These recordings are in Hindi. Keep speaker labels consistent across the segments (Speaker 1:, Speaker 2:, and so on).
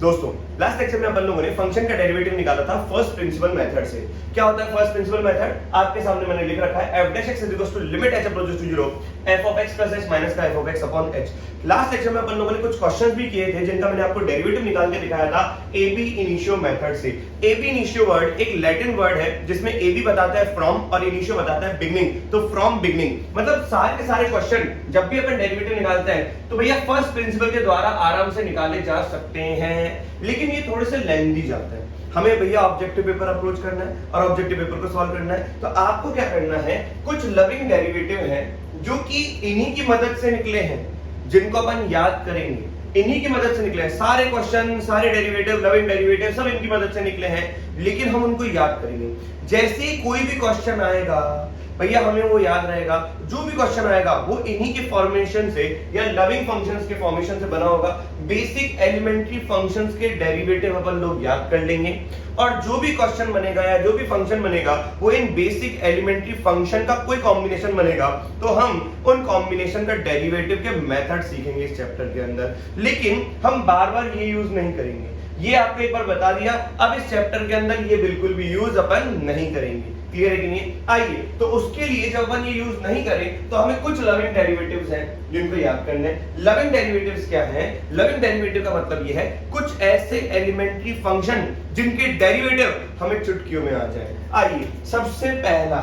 Speaker 1: दोस्तों लास्ट लेक्चर में अपन लोगों ने फंक्शन का डेरिवेटिव निकाला था फर्स्ट प्रिंसिपल मेथड से। क्या होता है फर्स्ट प्रिंसिपल मेथड? आपके सामने मैंने लिख रखा है f' x equals to limit h approaches to 0 f of x plus h minus का f of x upon h। Last lecture में अपन लोगों ने कुछ क्वेश्चंस भी किए थे जिनका मैंने आपको डेरिवेटिव निकाल के दिखाया था ab इनिशियो मेथड से। ab इनिशियो वर्ड एक लैटिन वर्ड है जिसमें ab बताता है फ्रॉम और इनिशियो बताता है बिगनिंग। तो फ्रॉम बिगनिंग मतलब सारे के सारे क्वेश्चन जब भी अपन डेरिवेटिव निकालते हैं तो भैया फर्स्ट प्रिंसिपल के द्वारा आराम से निकाले जा सकते हैं, लेकिन ये थोड़े से लेंथी जाते हैं। हमें भैया ऑब्जेक्टिव पेपर अप्रोच करना है और ऑब्जेक्टिव पेपर को सॉल्व करना है, तो आपको क्या करना है, कुछ लविंग डेरिवेटिव हैं जो कि इन्हीं की मदद से निकले हैं, जिनको अपन याद करेंगे। इन्हीं की मदद से निकले हैं सारे क्वेश्चन, सारे डेरिवेटिव, लविंग डेरिवेटिव सब इनकी मदद से निकले हैं, लेकिन हम उनको याद करेंगे। जैसे ही कोई भी क्वेश्चन आएगा भैया हमें वो याद रहेगा, जो भी क्वेश्चन आएगा वो इन्हीं के फॉर्मेशन से या लविंग फंक्शंस के फॉर्मेशन से बना होगा। बेसिक एलिमेंट्री फंक्शंस के डेरिवेटिव अपन लोग याद कर लेंगे और जो भी क्वेश्चन बनेगा या जो भी फंक्शन बनेगा वो इन बेसिक एलिमेंट्री फंक्शन का कोई कॉम्बिनेशन बनेगा, तो हम उन कॉम्बिनेशन का डेरिवेटिव के मेथड सीखेंगे इस चैप्टर के अंदर। लेकिन हम बार-बार ये यूज नहीं करेंगे, ये आपको एक बार बता दिया। अब इस चैप्टर के अंदर ये बिल्कुल भी यूज अपन नहीं करेंगे। क्लियर है कि नहीं? आइए, तो उसके लिए जब अपन ये यूज नहीं करें तो हमें कुछ लविंग डेरिवेटिव्स हैं जिनको याद करने हैं। लविंग डेरिवेटिव्स क्या हैं? लविंग डेरिवेटिव का मतलब ये है कुछ ऐसे एलिमेंट्री फंक्शन जिनके डेरिवेटिव हमें चुटकियों में आ जाए। आइए, सबसे पहला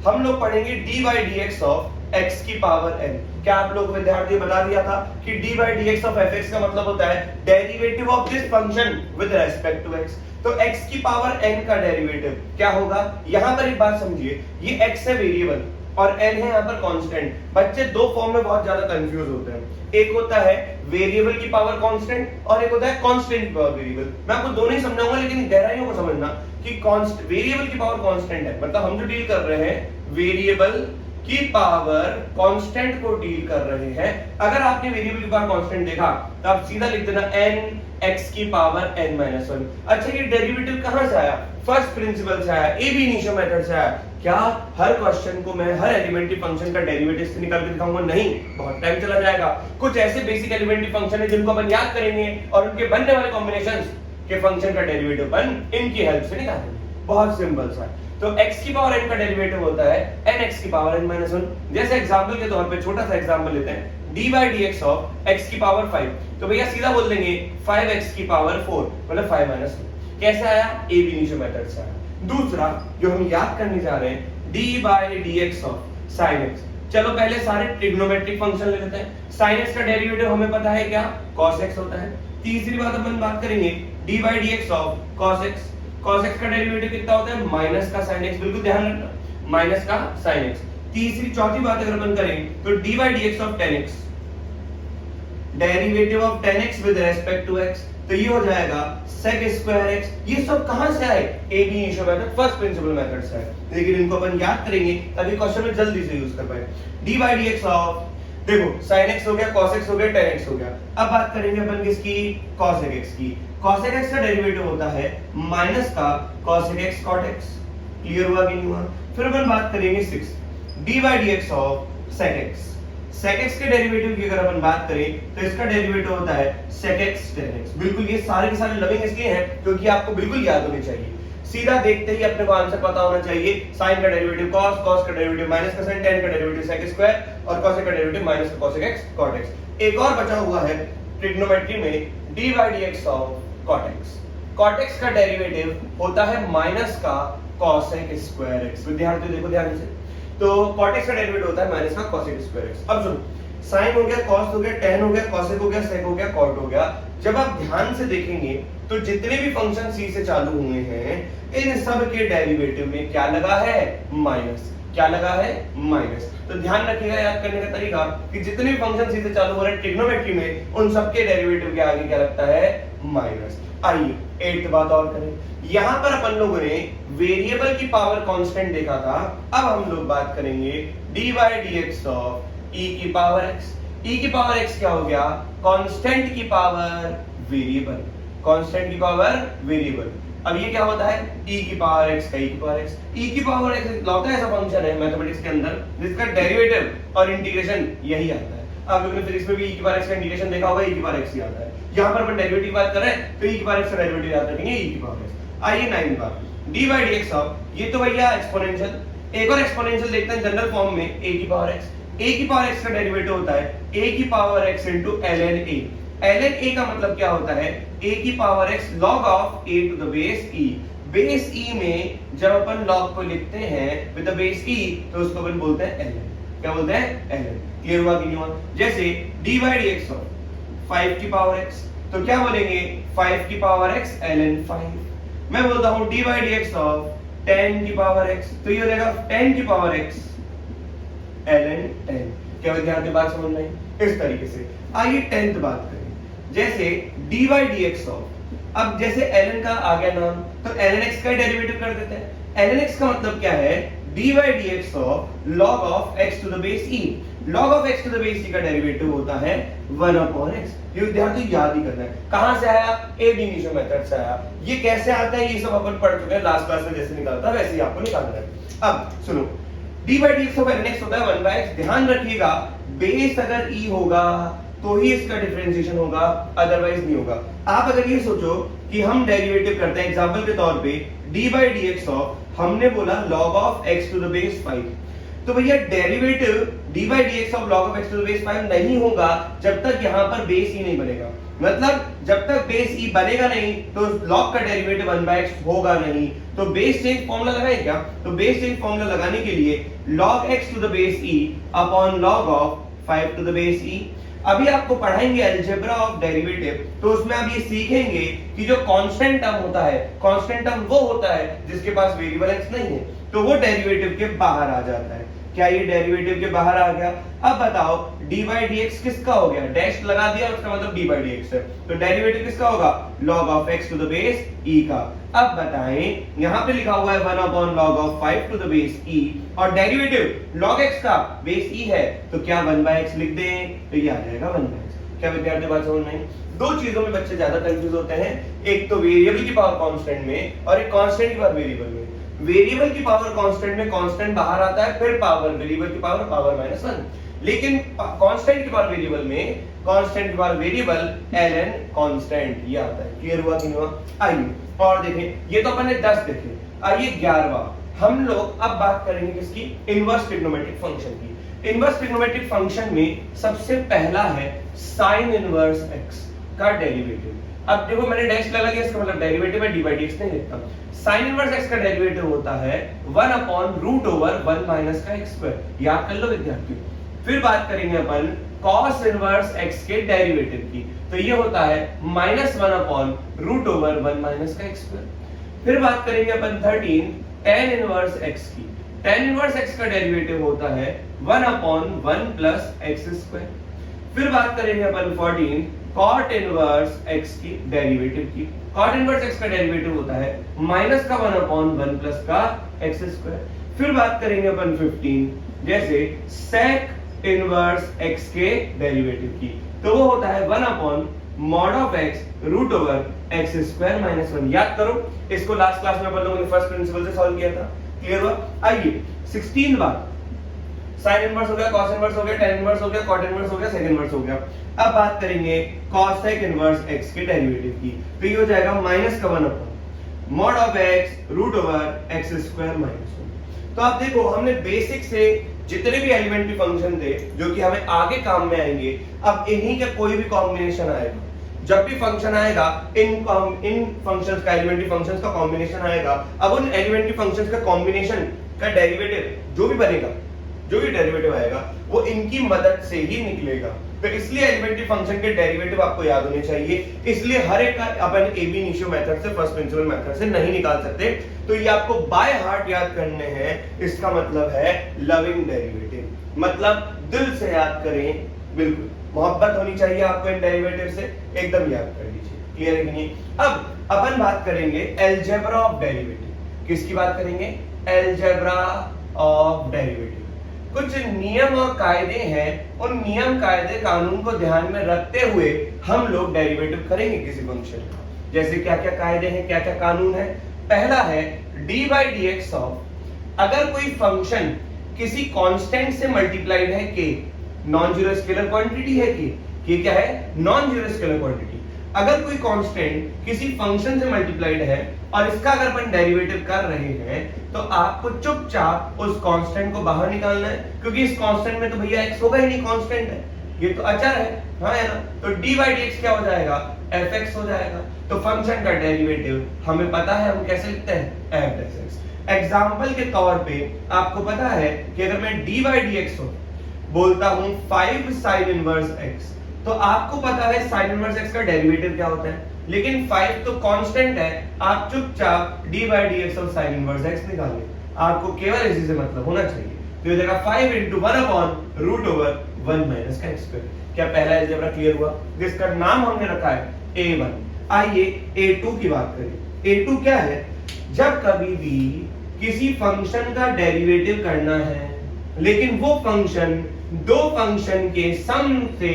Speaker 1: हम लोग पढ़ेंगे dy dx ऑफ x की पावर n। क्या आप लोग विद्यार्थी बता दिया था कि dy dx ऑफ fx का मतलब होता है derivative of this function with respect to x। तो x की पावर n का डेरिवेटिव क्या होगा? यहां पर एक बात समझिए, ये x है वेरिएबल और n है यहां पर कांस्टेंट। बच्चे दो फॉर्म में बहुत ज्यादा कंफ्यूज होते हैं, एक होता है वेरिएबल की पावर कांस्टेंट और एक होता है कांस्टेंट की पावर वेरिएबल। मैं आपको दोनों ही समझाऊंगा, लेकिन गहराइयों को समझना कि वेरिएबल की पावर कांस्टेंट है, मतलब हम जो डील कर रहे हैं वेरिएबल की पावर कांस्टेंट को डील कर रहे हैं। अगर आपने वेरिएबल की पावर कांस्टेंट देखा तो आप सीधा लिख देना n x की पावर n माइनस 1। अच्छा, ये डेरिवेटिव कहां से आया? फर्स्ट प्रिंसिपल से आया, ab इनिशियो मेथड से आया। क्या हर क्वेश्चन को मैं हर एलिमेंट्री फंक्शन का डेरिवेटिव से निकाल के दिखाऊंगा? नहीं, बहुत टाइम चला जाएगा। कुछ ऐसे बेसिक एलिमेंट्री फंक्शन है जिनको अपन याद करेंगे और उनके बनने वाले कॉम्बिनेशंस के फंक्शन का डेरिवेटिव अपन इनकी हेल्प से निकालेंगे। बहुत सिंपल सा। तो x की पावर n का डेरिवेटिव होता है nx की पावर n माइनस 1। जैसे एग्जांपल के तौर पे छोटा सा एग्जांपल लेते हैं, dy dx ऑफ x की पावर 5। तो भैया सीधा बोल देंगे 5x की पावर 4 मतलब 5 माइनस 1। कैसे आया? ab इनिशियो मेथड से आया। दूसरा जो हम याद करने जा रहे हैं dy dx of sin x। चलो पहले सारे ट्रिग्नोमेट्रिक फंक्शन ले लेते हैं। sin x का डेरिवेटिव हमें पता है क्या? cos x होता है। तीसरी बात अपन बात करेंगे dy dx of cos x। cos x का डेरिवेटिव कितना होता है? माइनस का sin x। बिल्कुल ध्यान रखना, माइनस का sin x। चौथी बात अगर अपन करें तो dy dx of tan x, derivative of tan x with respect to x, तो ये हो जाएगा sec स्क्वायर x। ये सब कहां से आए? ab initio method, first principle method से आए, लेकिन इनको अपन याद करेंगे तभी क्वेश्चन में जल्दी से यूज कर पाए। dy dx ऑफ, देखो sin x हो गया, cos x हो गया, tan x हो गया। अब बात करेंगे अपन किसकी? cos x की। cos x का डेरिवेटिव होता है माइनस का cos x cot x। Clear हुआ कि नहीं हुआ? फिर अपन बात करेंगे 6 dy dx of sec x। sec x के डेरिवेटिव की अगर अपन बात करें तो इसका डेरिवेटिव होता है sec x tan x। बिल्कुल ये सारे के सारे लविंग इसलिए हैं क्योंकि आपको बिल्कुल याद होने चाहिए। सीधा देखते ही अपने को आंसर पता होना चाहिए। sin का डेरिवेटिव cos, cos का डेरिवेटिव माइनस का sin, tan का डेरिवेटिव sec स्क्वायर और cos का डेरिवेटिव माइनस का cos x cot x। एक और बचा हुआ है ट्रिग्नोमेट्री में dy dx of cot x। cot x का डेरिवेटिव होता है माइनस का cos स्क्वायर x। विद्यार्थी देखो ध्यान से, तो cot x का डेरिवेटिव होता है माइनस का cos स्क्वायर x। अब सुनो, sin हो गया, cos हो गया, tan हो गया, cos हो गया, sec हो गया, cot हो गया। जब आप ध्यान से देखेंगे तो जितने भी फंक्शन c से चालू हुए हैं इन सब के डेरिवेटिव में क्या लगा है? माइनस। क्या लगा है? माइनस। तो ध्यान रखिएगा याद करने का तरीका कि जितने भी फंक्शन c से चालू हो रहे हैं ट्रिग्नोमेट्री में उन सबके डेरिवेटिव के आगे क्या लगता है? माइनस। आइए 8th बात और करें। यहां पर अपन लोगों ने वेरिएबल की पावर कांस्टेंट देखा था, अब हम लोग बात करेंगे dy dx ऑफ e की पावर x। e की पावर x क्या हो गया? कांस्टेंट की पावर वेरिएबल। कांस्टेंट की पावर वेरिएबल। अब ये क्या होता है? e की पावर x का e की पावर x। e की पावर x लौटा ऐसा फंक्शन है मैथमेटिक्स के अंदर जिसका डेरिवेटिव और इंटीग्रेशन यही आता है। आप लोगों ने फिजिक्स में भी e की पावर x का इंटीग्रेशन देखा होगा, e की पावर x ही आता है। यहाँ पर अपन डेरिवेटिव बात कर रहे हैं तो e की पावर x का डेरिवेटिव याद रखेंगे e की पावर x। आइए 9 बार dy dx ऑफ, ये तो भैया एक्सपोनेंशियल, एक और एक्सपोनेंशियल देखते हैं जनरल फॉर्म में, a की पावर x, a की पावर x का डेरिवेटिव होता है a की power x into ln a। ln a का मतलब क्या होता है, a की power x log of a to the base e। Base e में जब अपन log को लिखते हैं with the base e तो उसको अपन बोलते हैं ln। क्या बोलते हैं, ln। क्लियर हुआ कि नहीं हुआ? जैसे dy dx ऑफ 5 की पावर x, तो क्या बोलेंगे 5 की पावर x ln 5। मैं बोलता हूं dy dx ऑफ 10 की पावर x, तो ये हो जाएगा 10 की पावर x ln 10। क्या विद्यार्थी बात समझ में आई? इस तरीके से। आइए 10th बात करें, जैसे dy dx ऑफ, अब जैसे ln का आ गया नाम तो ln x का डेरिवेटिव कर देते हैं। ln x का मतलब क्या है, dy dx of log of x to the base e। log of x to the base e का डेरिवेटिव होता है 1 upon x। ये विद्यार्थी याद ही करना है। कहां से आया, ab initio मेथड से आया। ये कैसे आता है ये सब अपन पढ़ चुके हैं, लास्ट क्लास में जैसे निकालता वैसे ही आपको निकालना है। अब सुनो, dy dx of ln x होता है 1/x। ध्यान रखिएगा बेस अगर e होगा तो ही इसका डिफरेंशिएशन होगा, अदरवाइज नहीं होगा। आप अगर ये सोचो कि हम डेरिवेटिव करते हैं एग्जांपल के तौर पे dy dx ऑफ, हमने बोला log of x to the base 5, तो भैया derivative dy dx of log of x to the base 5 नहीं होगा जब तक यहां पर बेस ही नहीं बनेगा। मतलब जब तक बेस e बनेगा नहीं तो log का डेरिवेटिव 1/x होगा नहीं। तो बेस चेंज फॉर्मूला लगाएं क्या, तो बेस चेंज फॉर्मूला लगाने के लिए log x to the base e upon log of 5 to the base e। अभी आपको पढ़ाएंगे अलजेब्रा ऑफ डेरिवेटिव, तो उसमें आप ये सीखेंगे कि जो कांस्टेंट टर्म होता है, कांस्टेंट टर्म वो होता है जिसके पास वेरिएबल x नहीं है, तो वो डेरिवेटिव के बाहर आ जाता है। क्या ये डेरिवेटिव के बाहर आ गया? अब बताओ dy dx किसका हो गया, डैश लगा दिया उसका मतलब dy dx है, तो डेरिवेटिव किसका होगा, log of x to the base e का। अब बताएं यहाँ पे लिखा हुआ है 1 upon log of 5 to the base e और डेरिवेटिव log x का बेस e है, तो क्या 1/x लिख दें, तो ये आ जाएगा 1/x। क्या विद्यार्थी बात समझ में? दो चीजों में बच्चे ज्यादा कंफ्यूज होते हैं, एक तो वेरिएबल की पावर कांस्टेंट में और एक कांस्टेंट की पावर वेरिएबल में। वेरिएबल की पावर कांस्टेंट में कांस्टेंट बाहर आता है, फिर पावर वेरिएबल की पावर -1, लेकिन कांस्टेंट की पावर वेरिएबल में कांस्टेंट की पावर वेरिएबल ln कांस्टेंट ये आता है। क्लियर हुआ कि नहीं हुआ? आइए और देखें, ये तो अपन ने 10 देखे, आइए 11वां हम लोग अब बात करेंगे किसकी, इनवर्स ट्रिग्नोमेट्रिक फंक्शन की। इनवर्स ट्रिग्नोमेट्रिक फंक्शन में सबसे पहला है sin इनवर्स x का डेरिवेटिव। अब देखो मैंने डैश लगा दिया, इसका मतलब डेरिवेटिव है, dy dx नहीं लिखता। sin इनवर्स x का डेरिवेटिव होता है 1 अपॉन रूट ओवर 1 माइनस का x स्क्वायर। याद कर लो विद्यार्थियों। फिर बात करेंगे अपन cos इनवर्स x के डेरिवेटिव की, तो ये होता है -1 अपॉन रूट ओवर 1 माइनस का x स्क्वायर। फिर बात करेंगे अपन 13 tan इनवर्स x की, tan इनवर्स x का डेरिवेटिव होता है 1 अपॉन 1 प्लस x स्क्वायर। फिर बात करेंगे अपन 14 cot इनवर्स x की डेरिवेटिव की, cot इनवर्स x का डेरिवेटिव होता है माइनस का 1 अपॉन 1 प्लस का x स्क्वायर। फिर बात करेंगे अपन 15 जैसे sec इनवर्स x के डेरिवेटिव की, तो वो होता है 1 upon mod of x root over x square minus 1। याद करो, इसको लास्ट क्लास में अपन लोगों ने फर्स्ट प्रिंसिपल से सॉल्व किया था। क्लियर हुआ? आइए 16 बार sin इनवर्स हो गया, cos इनवर्स हो गया, tan इनवर्स हो गया, cot इनवर्स हो गया, sec इनवर्स हो गया। अब बात करेंगे cosec इनवर्स x के डेरिवेटिव की, तो ये हो जाएगा माइनस का 1 upon mod of x root over x square minus 1। तो आप देखो हमने बेसिक से जितने भी एलिमेंट्री फंक्शन थे जो कि हमें आगे काम में आएंगे, अब इन्हीं का कोई भी कॉम्बिनेशन आएगा, जब भी फंक्शन आएगा इन फंक्शंस का, एलिमेंट्री फंक्शंस का कॉम्बिनेशन आएगा। अब उन एलिमेंट्री फंक्शंस का कॉम्बिनेशन का डेरिवेटिव जो भी बनेगा, जो भी डेरिवेटिव आएगा वो इनकी मदद से ही निकलेगा। तो इसलिए एलिमेंट्री फंक्शन के डेरिवेटिव आपको याद होने चाहिए, इसलिए हर एक का अपन ab initio मेथड से, फर्स्ट प्रिंसिपल मेथड से नहीं निकाल सकते। तो ये आपको बाय हार्ट याद करने हैं, इसका मतलब है लविंग डेरिवेटिव, मतलब दिल से याद करें, बिल्कुल मोहब्बत होनी चाहिए आपको इन डेरिवेटिव से, एकदम याद कर लीजिए। क्लियर है कि नहीं? अब अपन बात करेंगे अलजेब्रा ऑफ डेरिवेटिव। किसकी बात करेंगे? Algebra of derivative. कुछ नियम और कायदे हैं, उन नियम कायदे कानून को ध्यान में रखते हुए हम लोग डेरिवेटिव करेंगे किसी फंक्शन का। जैसे क्या क्या कायदे हैं, क्या क्या कानून है? पहला है dy dx ऑफ, अगर कोई फंक्शन किसी कांस्टेंट से मल्टीप्लाइड है k, non zero scalar quantity है कि ये क्या है, नॉन जीरो स्केलर क्वांटिटी। अगर कोई कांस्टेंट किसी फंक्शन से मल्टीप्लाइड है और इसका अगर अपन डेरिवेटिव कर रहे हैं तो आपको चुपचाप उस कांस्टेंट को बाहर निकालना है, क्योंकि इस कांस्टेंट में तो भैया x होगा ही नहीं, कांस्टेंट है, ये तो अचर है, हाँ है ना। तो d by dx क्या हो जाएगा, fx हो जाएगा। तो फंक्शन का डेरिवेटिव हमें पता है, हम कैसे लिखते हैं, f(x). एग्जांपल के तौर पे आपको पता है कि अगर मैं d by dx हो बोलता हूं 5 sin इनवर्स x, तो आपको पता है sin इनवर्स x का डेरिवेटिव क्या होता है, लेकिन 5 तो कांस्टेंट है, आप चुपचाप d by dx और sin इनवर्स x निकालिए, आपको केवल इसी से मतलब होना चाहिए। तो ये देगा 5 into 1/√1 minus का x²। क्या पहला अलजेब्रा क्लियर हुआ, जिसका नाम हमने रखा है a1। आइए a2 की बात करें। a2 क्या है, जब कभी भी किसी फंक्शन का डेरिवेटिव करना है लेकिन वो फंक्शन दो फंक्शन के सम से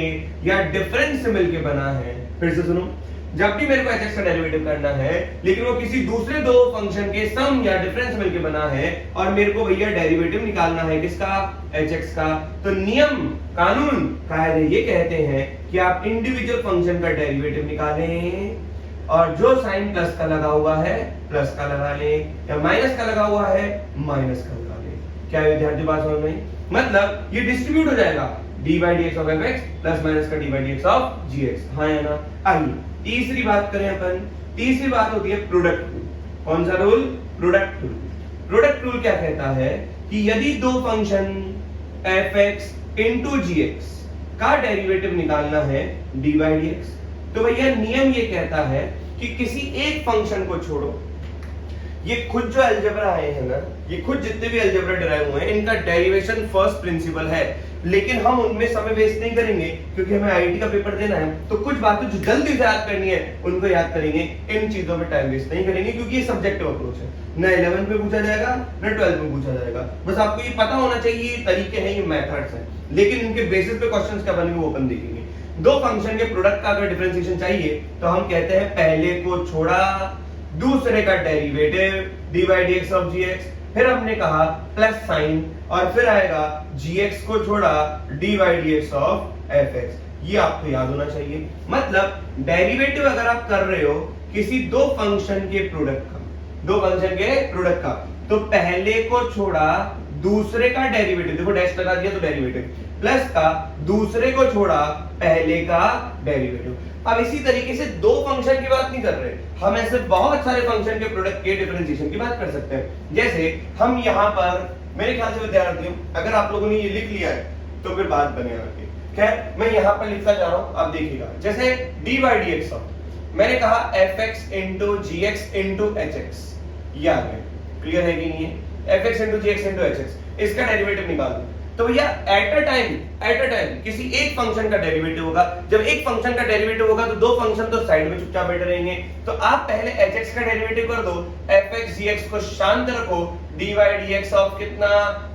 Speaker 1: या डिफरेंस से मिलके बना है, फिर से सुनो, जब भी मेरे को hx का डेरिवेटिव करना है लेकिन वो किसी दूसरे दो फंक्शन के सम या डिफरेंस मिलके बना है और मेरे को भैया डेरिवेटिव निकालना है किसका, hx का, तो नियम कानून कायदे ये कहते हैं कि आप इंडिविजुअल फंक्शन का डेरिवेटिव निकालें और जो साइन प्लस का लगा हुआ है प्लस का लगा लें या माइनस का लगा हुआ है माइनस का लगा लें। क्या विद्यार्थी बात समझ में, मतलब ये डिस्ट्रीब्यूट हो जाएगा d by dx of fx plus minus का d by dx of gx, हाँ या ना। आइए तीसरी बात करें अपन, तीसरी बात होती है प्रोडक्ट रूल। कौन सा rule, product rule. Product rule क्या कहता है कि यदि दो फंक्शन fx into gx का डेरिवेटिव निकालना है d by dx, तो भैया नियम ये कहता है कि किसी एक फंक्शन को छोड़ो, ये खुद जो अलजेब्रा आए हैं ना, ये खुद जितने भी अलजेब्रा डिराइव हुए हैं इनका डेरिवेशन फर्स्ट प्रिंसिपल है, लेकिन हम उनमें समय वेस्ट नहीं करेंगे क्योंकि हमें आईटी का पेपर देना है। तो कुछ बातें जो जल्दी से याद करनी है उनको याद करेंगे, इन चीजों में टाइम वेस्ट नहीं करेंगे क्योंकि ये सब्जेक्टिव अप्रोच है, न 11 में पूछा जाएगा न 12 में पूछा जाएगा। बस आपको ये पता होना चाहिए ये तरीके हैं, ये मेथड्स हैं, लेकिन इनके बेसिस पे क्वेश्चंस क्या बनेंगे वो अपन देखेंगे। दो फंक्शन के प्रोडक्ट का अगर डिफरेंशिएशन चाहिए तो हम कहते हैं पहले को छोड़ा दूसरे का derivative d by dx of gx, फिर हमने कहा प्लस साइन और फिर आएगा gx को छोड़ा d by dx of fx। ये आपको याद होना चाहिए। मतलब डेरिवेटिव अगर आप कर रहे हो किसी दो फंक्शन के प्रोडक्ट का, दो फंक्शन के प्रोडक्ट का, तो पहले को छोड़ा दूसरे का डेरिवेटिव, देखो डैश लगा दिया तो डेरिवेटिव, प्लस का दूसरे को छोड़ा पहले का डेरिवेटिव। अब इसी तरीके से दो फंक्शन की बात नहीं कर रहे, हम ऐसे बहुत सारे फंक्शन के प्रोडक्ट के डिफरेंशिएशन की बात कर सकते हैं। जैसे हम यहाँ पर, मेरे ख्याल से विद्यार्थियों अगर आप लोगों ने ये लिख लिया है तो फिर बात बने आगे। खैर मैं यहाँ पर लिखता जा रहा हूँ, आप देखिएगा। जैसे d by dx मैंने कहा fx into gx into hx, ये आ गया, क्लियर है कि नहीं है, fx into gx into hx, इसका डेरिवेटिव निकाल दो। तो भैया एट अ टाइम किसी एक फंक्शन का डेरिवेटिव होगा, जब एक फंक्शन का डेरिवेटिव होगा तो दो फंक्शन तो साइड में चुपचाप बैठे रहेंगे, तो आप पहले hx का डेरिवेटिव कर दो, fx gx को शांत रखो, d by dx ऑफ कितना,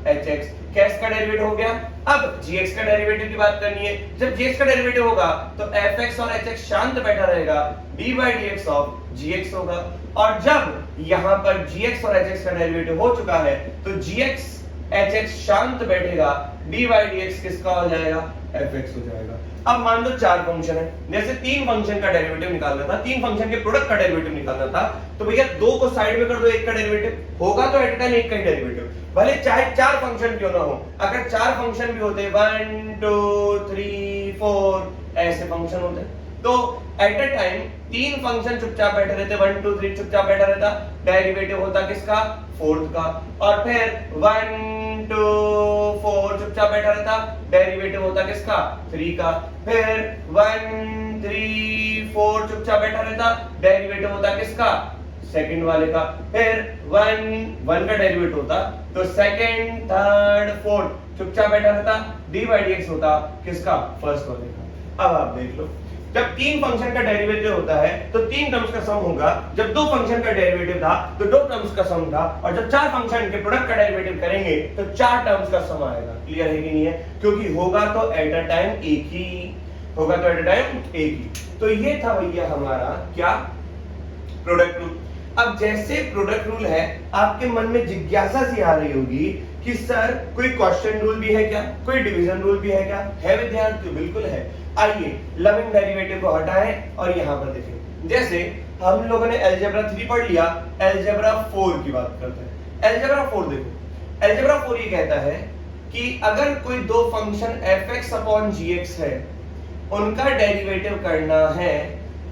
Speaker 1: hx, कैश का डेरिवेटिव हो गया। अब gx का डेरिवेटिव की बात करनी है, जब gx का डेरिवेटिव होगा तो fx और hx शांत बैठा रहेगा, d by dx of gx होगा। और जब यहां पर gx और hx का डेरिवेटिव हो चुका है तो gx hx शांत बैठेगा, d by dx किसका हो जाएगा, fx हो जाएगा। अब मान लो चार फंक्शन है, जैसे तीन फंक्शन का डेरिवेटिव निकालना था, तीन फंक्शन के प्रोडक्ट का डेरिवेटिव निकालना था, तो भैया दो को साइड में कर दो, एक का डेरिवेटिव होगा तो एट अ टाइम एक का ही डेरिवेटिव, भले चाहे चार फंक्शन क्यों ना हो। अगर चार फंक्शन भी होते 1 2 3 4 ऐसे फंक्शन होते तो एट अ टाइम तीन फंक्शन चुपचाप बैठे रहते, 1 2 3 चुपचाप बैठा रहता, डेरिवेटिव होता किसका, फोर्थ का, और फिर 1 2 4 चुपचाप बैठा रहता, डेरिवेटिव होता किसका, 3 का, फिर 1 3 4 चुपचाप बैठा रहता, डेरिवेटिव होता किसका, सेकंड वाले का, फिर 1 का डेरिवेटिव होता तो सेकंड थर्ड फोर्थ चुपचाप बैठा रहता, d by dx होता किसका, फर्स्ट वाले का। अब आप देख लो, जब तीन फंक्शन का डेरिवेटिव होता है तो तीन टर्म्स का सम होगा, जब दो फंक्शन का डेरिवेटिव था तो दो टर्म्स का सम था, और जब चार फंक्शन के प्रोडक्ट का डेरिवेटिव करेंगे तो चार टर्म्स का सम आएगा। क्लियर है कि नहीं है, क्योंकि होगा तो एट अ टाइम एक ही, होगा तो एट अ टाइम एक ही। तो ये था भैया हमारा क्या, प्रोडक्ट रूल। अब जैसे प्रोडक्ट रूल है, आपके मन में जिज्ञासा सी आ रही होगी कि सर कोई क्वेश्चन रूल भी है क्या, कोई डिवीजन रूल भी है क्या? है विद्यार्थियों, बिल्कुल है। आइए लविंग डेरिवेटिव को हटाएं और यहां पर देखें। जैसे हम लोगों ने अलजेब्रा 3 पढ़ लिया, अलजेब्रा 4 की बात करते हैं। अलजेब्रा 4 देखो, अलजेब्रा 4 ये कहता है कि अगर कोई दो फंक्शन fx अपॉन gx है, उनका डेरिवेटिव करना है,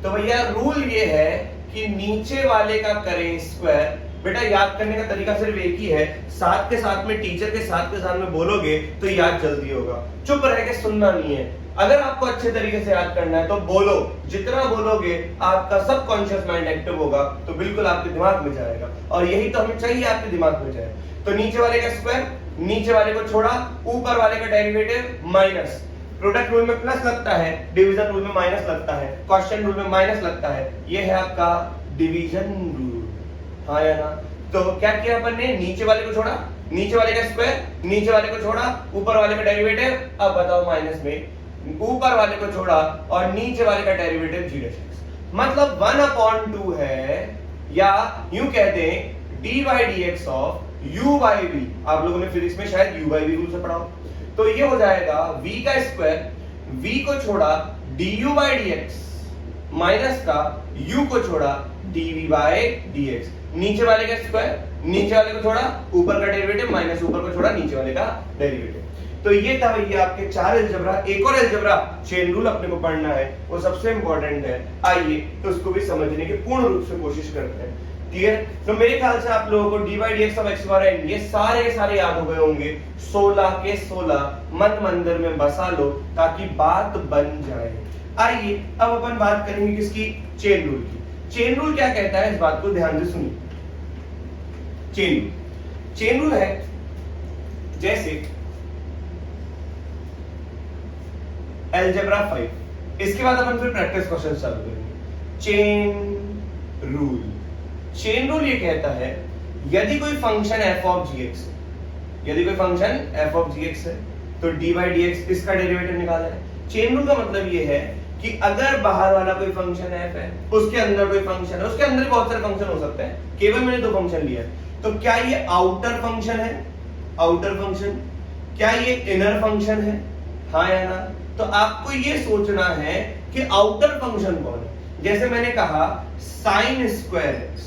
Speaker 1: तो भैया रूल ये है कि नीचे वाले का करें स्क्वायर। बेटा याद करने का तरीका सिर्फ एक ही है, साथ के साथ में टीचर के साथ में बोलोगे तो याद जल्दी होगा, चुप रह के सुनना नहीं है। अगर आपको अच्छे तरीके से याद करना है तो बोलो, जितना बोलोगे आपका सबकॉन्शियस माइंड एक्टिव होगा, तो बिल्कुल आपके दिमाग में जाएगा, और यही तो हमें चाहिए, आपके दिमाग में जाए। तो नीचे वाले का स्क्वायर, नीचे वाले को छोड़ा, ऊपर वाले का डेरिवेटिव माइनस, प्रोडक्ट रूल में प्लस लगता है, डिवीजन रूल में माइनस लगता है, क्वेश्चन रूल में माइनस लगता है, ये है आपका डिवीजन रूल, हाँ या ना? तो क्या किया अपन ने, नीचे वाले को छोड़ा, नीचे वाले का स्क्वायर, नीचे वाले को छोड़ा, ऊपर वाले का डेरिवेटिव, अब बताओ माइनस में ऊपर वाले को छोड़ा और नीचे वाले का डेरिवेटिव g', मतलब 1/2 है, या यूं कहते हैं dy dx of u by v। आप लोगों ने फिजिक्स में शायद u by v रूल से पढ़ा हो, तो ये हो जाएगा v का स्क्वायर, v को छोड़ा du by dx माइनस का u को छोड़ा dv by dx, नीचे वाले का स्क्वायर, नीचे वाले को छोड़ा, ऊपर का डेरिवेटिव माइनस ऊपर को छोड़ा, नीचे वाले का डेरिवेटिव। तो ये था भैया आपके 4 अलजेब्रा। एक और अलजेब्रा चेन रूल अपने को पढ़ना है, वो सबसे इंपॉर्टेंट है। आइए तो उसको भी समझने की पूर्ण रूप से कोशिश करते हैं। क्लियर? तो मेरे ख्याल से आप लोगों को dy dx of x bar n ये सारे के सारे याद हो गए होंगे। 16 के 16 मन मंदिर में बसा लो ताकि बात बन जाए। आइए अब अपन बात करेंगे किसकी, चेन रूल की। चेन रूल क्या कहता है, इस बात को ध्यान से सुनिए। चेन रूल है जैसे अलजेब्रा 5, इसके बाद अपन फिर प्रैक्टिस क्वेश्चन चालू करेंगे। चेन रूल ये कहता है यदि कोई फंक्शन f ऑफ gx, यदि कोई फंक्शन f ऑफ gx है तो dy dx इसका डेरिवेटिव निकालना है। चेन रूल का मतलब ये है कि अगर बाहर वाला कोई फंक्शन f है, उसके अंदर कोई फंक्शन है, उसके अंदर बहुत सारे फंक्शन हो सकते हैं, केवल मैंने दो फंक्शन लिया है, तो क्या ये आउटर फंक्शन है, आउटर फंक्शन, क्या ये इनर फंक्शन है, हाँ या ना? तो आपको ये सोचना है कि आउटर फंक्शन कौन है। जैसे मैंने कहा साइन स्क्वायर एक्स,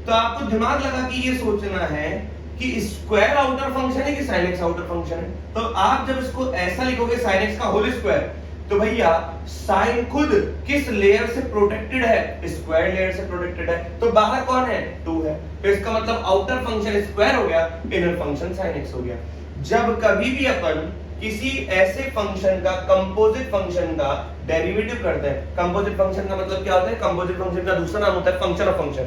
Speaker 1: तो आपको दिमाग लगा कि ये सोचना है कि स्क्वायर आउटर फंक्शन है कि साइन एक्स आउटर फंक्शन है। तो आप जब इसको ऐसा लिखोगे साइन एक्स का होल स्क्वायर, तो भैया साइन खुद किस लेयर से प्रोटेक्टेड है, स्क्वायर लेयर से प्रोटेक्टेड है, तो बाहर कौन है, 2 है, तो इसका मतलब आउटर फंक्शन स्क्वायर हो गया, इनर फंक्शन साइन एक्स हो गया। जब कभी भी अपन किसी ऐसे फंक्शन का कंपोजिट फंक्शन का डेरिवेटिव करते हैं, कंपोजिट फंक्शन का मतलब क्या होता है, कंपोजिट फंक्शन का दूसरा नाम होता है function of function.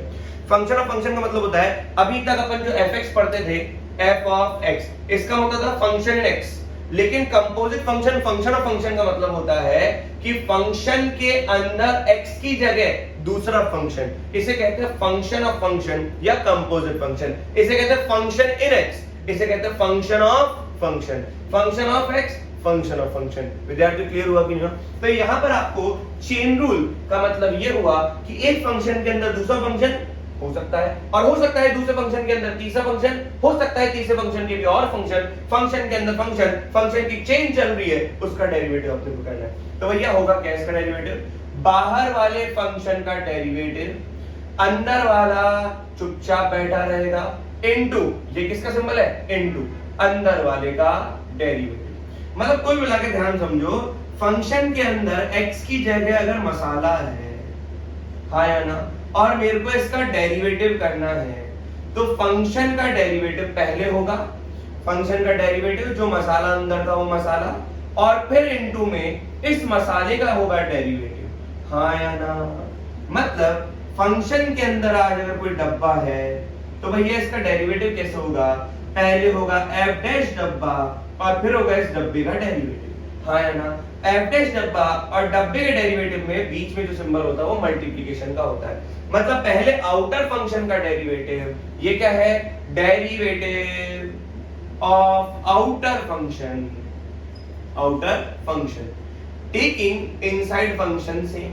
Speaker 1: Function of function का मतलब होता है, अभी तक अपन जो fx पढ़ते थे, f ऑफ x, इसका मतलब था फंक्शन इन x, लेकिन composite function, function of function का मतलब होता है कि फंक्शन के अंदर x की जगह दूसरा फंक्शन, इसे कहते हैं फंक्शन ऑफ फंक्शन या कंपोजिट फंक्शन, इसे कहते हैं फंक्शन इन x, इसे कहते हैं function of function, function of x, function of function. विद्यार्थी क्लियर हुआ कि नहीं? तो यहां पर आपको चेन रूल का मतलब यह हुआ कि एक फंक्शन के अंदर दूसरा फंक्शन हो सकता है, और हो सकता है दूसरे फंक्शन के अंदर तीसरा फंक्शन, हो सकता है तीसरे फंक्शन के भी और फंक्शन, फंक्शन के अंदर फंक्शन, फंक्शन की चेन चल रही है, उसका डेरिवेटिव अपने को करना है। तो भैया होगा क्या इसका डेरिवेटिव, बाहर वाले फंक्शन का डेरिवेटिव, अंदर वाला चुपचाप बैठा रहेगा, इनटू, ये किसका सिंबल है, इनटू अंदर वाले का डेरिवेटिव। मतलब कुल मिला के ध्यान समझो, फंक्शन के अंदर x की जगह अगर मसाला है, हाँ या ना, और मेरे को इसका डेरिवेटिव करना है, तो फंक्शन का डेरिवेटिव पहले होगा, फंक्शन का डेरिवेटिव जो मसाला अंदर था वो मसाला, और फिर इनटू में इस मसाले का होगा डेरिवेटिव, हाँ या ना? मतलब फंक्शन के अंदर आज अगर कोई डब्बा है तो भैया इसका डेरिवेटिव कैसे होगा, पहले होगा f डैश डब्बा और फिर होगा इस डब्बे का डेरिवेटिव, हाँ या ना? f डैश डब्बा और डब्बे के डेरिवेटिव में बीच में जो सिंबल होता है वो मल्टीप्लिकेशन का होता है। मतलब पहले आउटर फंक्शन का डेरिवेटिव, ये क्या है, derivative of outer function, outer function taking inside function से,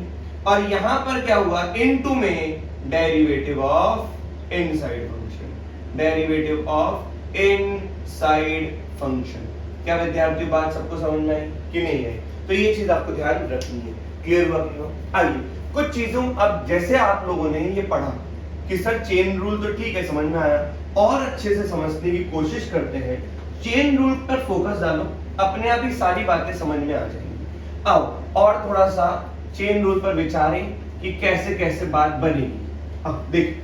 Speaker 1: और यहां पर क्या हुआ, इनटू में derivative of inside function, derivative of in side function. क्या विद्यार्थी बात सबको समझ में आई कि नहीं आई? तो ये चीज आपको ध्यान रखनी है। क्लियर हुआ कि नहीं? आइए कुछ चीजों, अब जैसे आप लोगों ने ये पढ़ा कि सर चेन रूल तो ठीक है समझ में आया, और अच्छे से समझने की कोशिश करते हैं। चेन रूल पर फोकस डालो, अपने आप ही सारी बातें समझ में आ जाएंगी। अब और थोड़ा सा चेन रूल पर विचारें कि कैसे कैसे बात बनेगी। अब देख,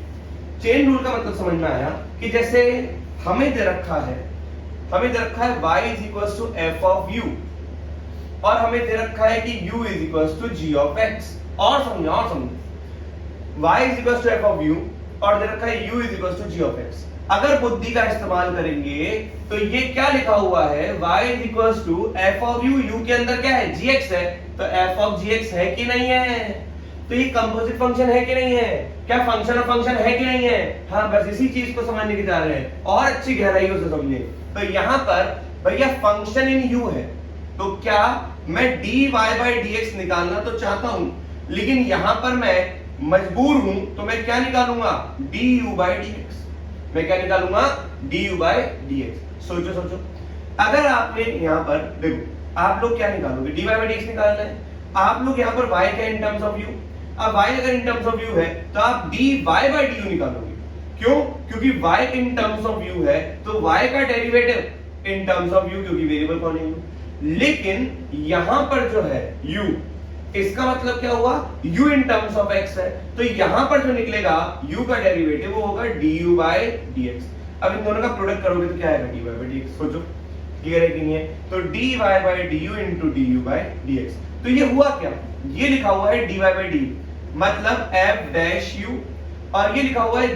Speaker 1: चेन रूल का मतलब समझ में आया कि जैसे हमें दे रखा है y is equal to F of u, और हमें दे रखा है कि u is equal to g of x। और समझो y is equal to F of u और दे रखा है u is equal to g of x। अगर बुद्धि का इस्तेमाल करेंगे तो ये क्या लिखा हुआ है, y is equal to F of u, u के अंदर क्या है, gx है, तो f ऑफ gx है कि नहीं है? तो ये कंपोजिट फंक्शन है कि नहीं है? क्या फंक्शन ऑफ फंक्शन है कि नहीं है? हाँ, बस इसी चीज को समझने की जा रहे हैं और अच्छी गहराइयों से समझे। तो यहाँ पर भैया फंक्शन इन u है, तो क्या मैं dy by dx निकालना तो चाहता हूं, लेकिन यहां पर मैं मजबूर हूं, तो मैं क्या निकालूंगा, du by dx। मैं क्या निकालूंगा, du by dx। सोचो अगर आपने यहां पर देखो, आप लोग क्या निकालोगे, dy by dx निकालना है। आप लोग यहां पर y क्या इन टर्म्स ऑफ u, अब y अगर इन टर्म्स ऑफ u है तो आप dy by du निकालोगे। क्यों? क्योंकि y in terms of u है, तो y का derivative in terms of u, क्योंकि वेरिएबल कौन है u। लेकिन यहां पर जो है u, इसका मतलब क्या हुआ, u in terms of x है, तो यहां पर जो निकलेगा u का डेरिवेटिव वो होगा du by dx। अब इन दोनों का प्रोडक्ट करोगे तो क्या आएगा, dy by dx। सोचो क्लियर है कि नहीं है? तो dy by du into du by dx। तो ये हुआ क्या, ये लिखा हुआ है dy by d मतलब f dash u, और ये लिखा हुआ है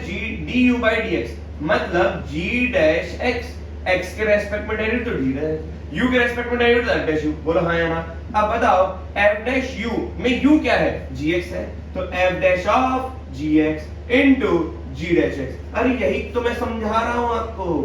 Speaker 1: du by dx मतलब g dash x। x के रेस्पेक्ट में डेरिवेटिव तो d है, u के रेस्पेक्ट में डेरिवेटिव तो f dash u। बोलो हाँ या ना? अब बताओ f dash u में u क्या है, gx है, तो f dash of gx into g dash x। अरे यही तो मैं समझा रहा हूं आपको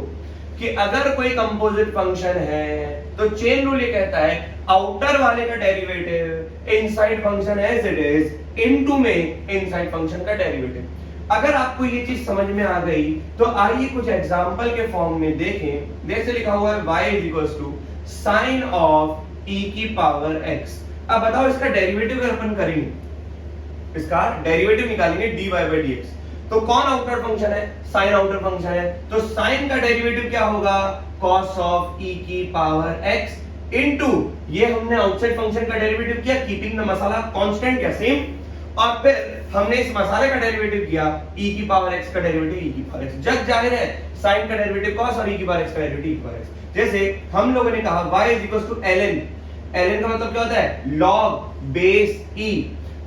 Speaker 1: कि अगर कोई कंपोजिट फंक्शन है तो चेन रूल ये कहता है आउटर वाले का derivative inside function as it is into में इनसाइड फंक्शन का डेरिवेटिव। अगर आपको ये चीज समझ में आ गई तो आइए कुछ एग्जांपल के फॉर्म में देखें। जैसे लिखा हुआ है y is equals to sine of e की पावर x। अब बताओ इसका डेरिवेटिव अगर अपन करेंगे, इसका डेरिवेटिव निकालेंगे dy by dx, तो कौन आउटर फंक्शन है, साइन आउटर फंक्शन है, तो साइन का डेरिवेटिव क्या होगा, cos ऑफ e की पावर x इनटू ये हमने आउटसाइड फंक्शन का डेरिवेटिव किया, कीपिंग द मसाला कांस्टेंट क्या सेम, और फिर हमने इस मसाले का डेरिवेटिव किया e की पावर x का डेरिवेटिव e की पावर x। जग जाहिर है साइन का डेरिवेटिव cos और e की पावर x का डेरिवेटिव e की पावर x। जैसे हम लोगों ने कहा y is equal to ln, ln का मतलब क्या होता है, log बेस e,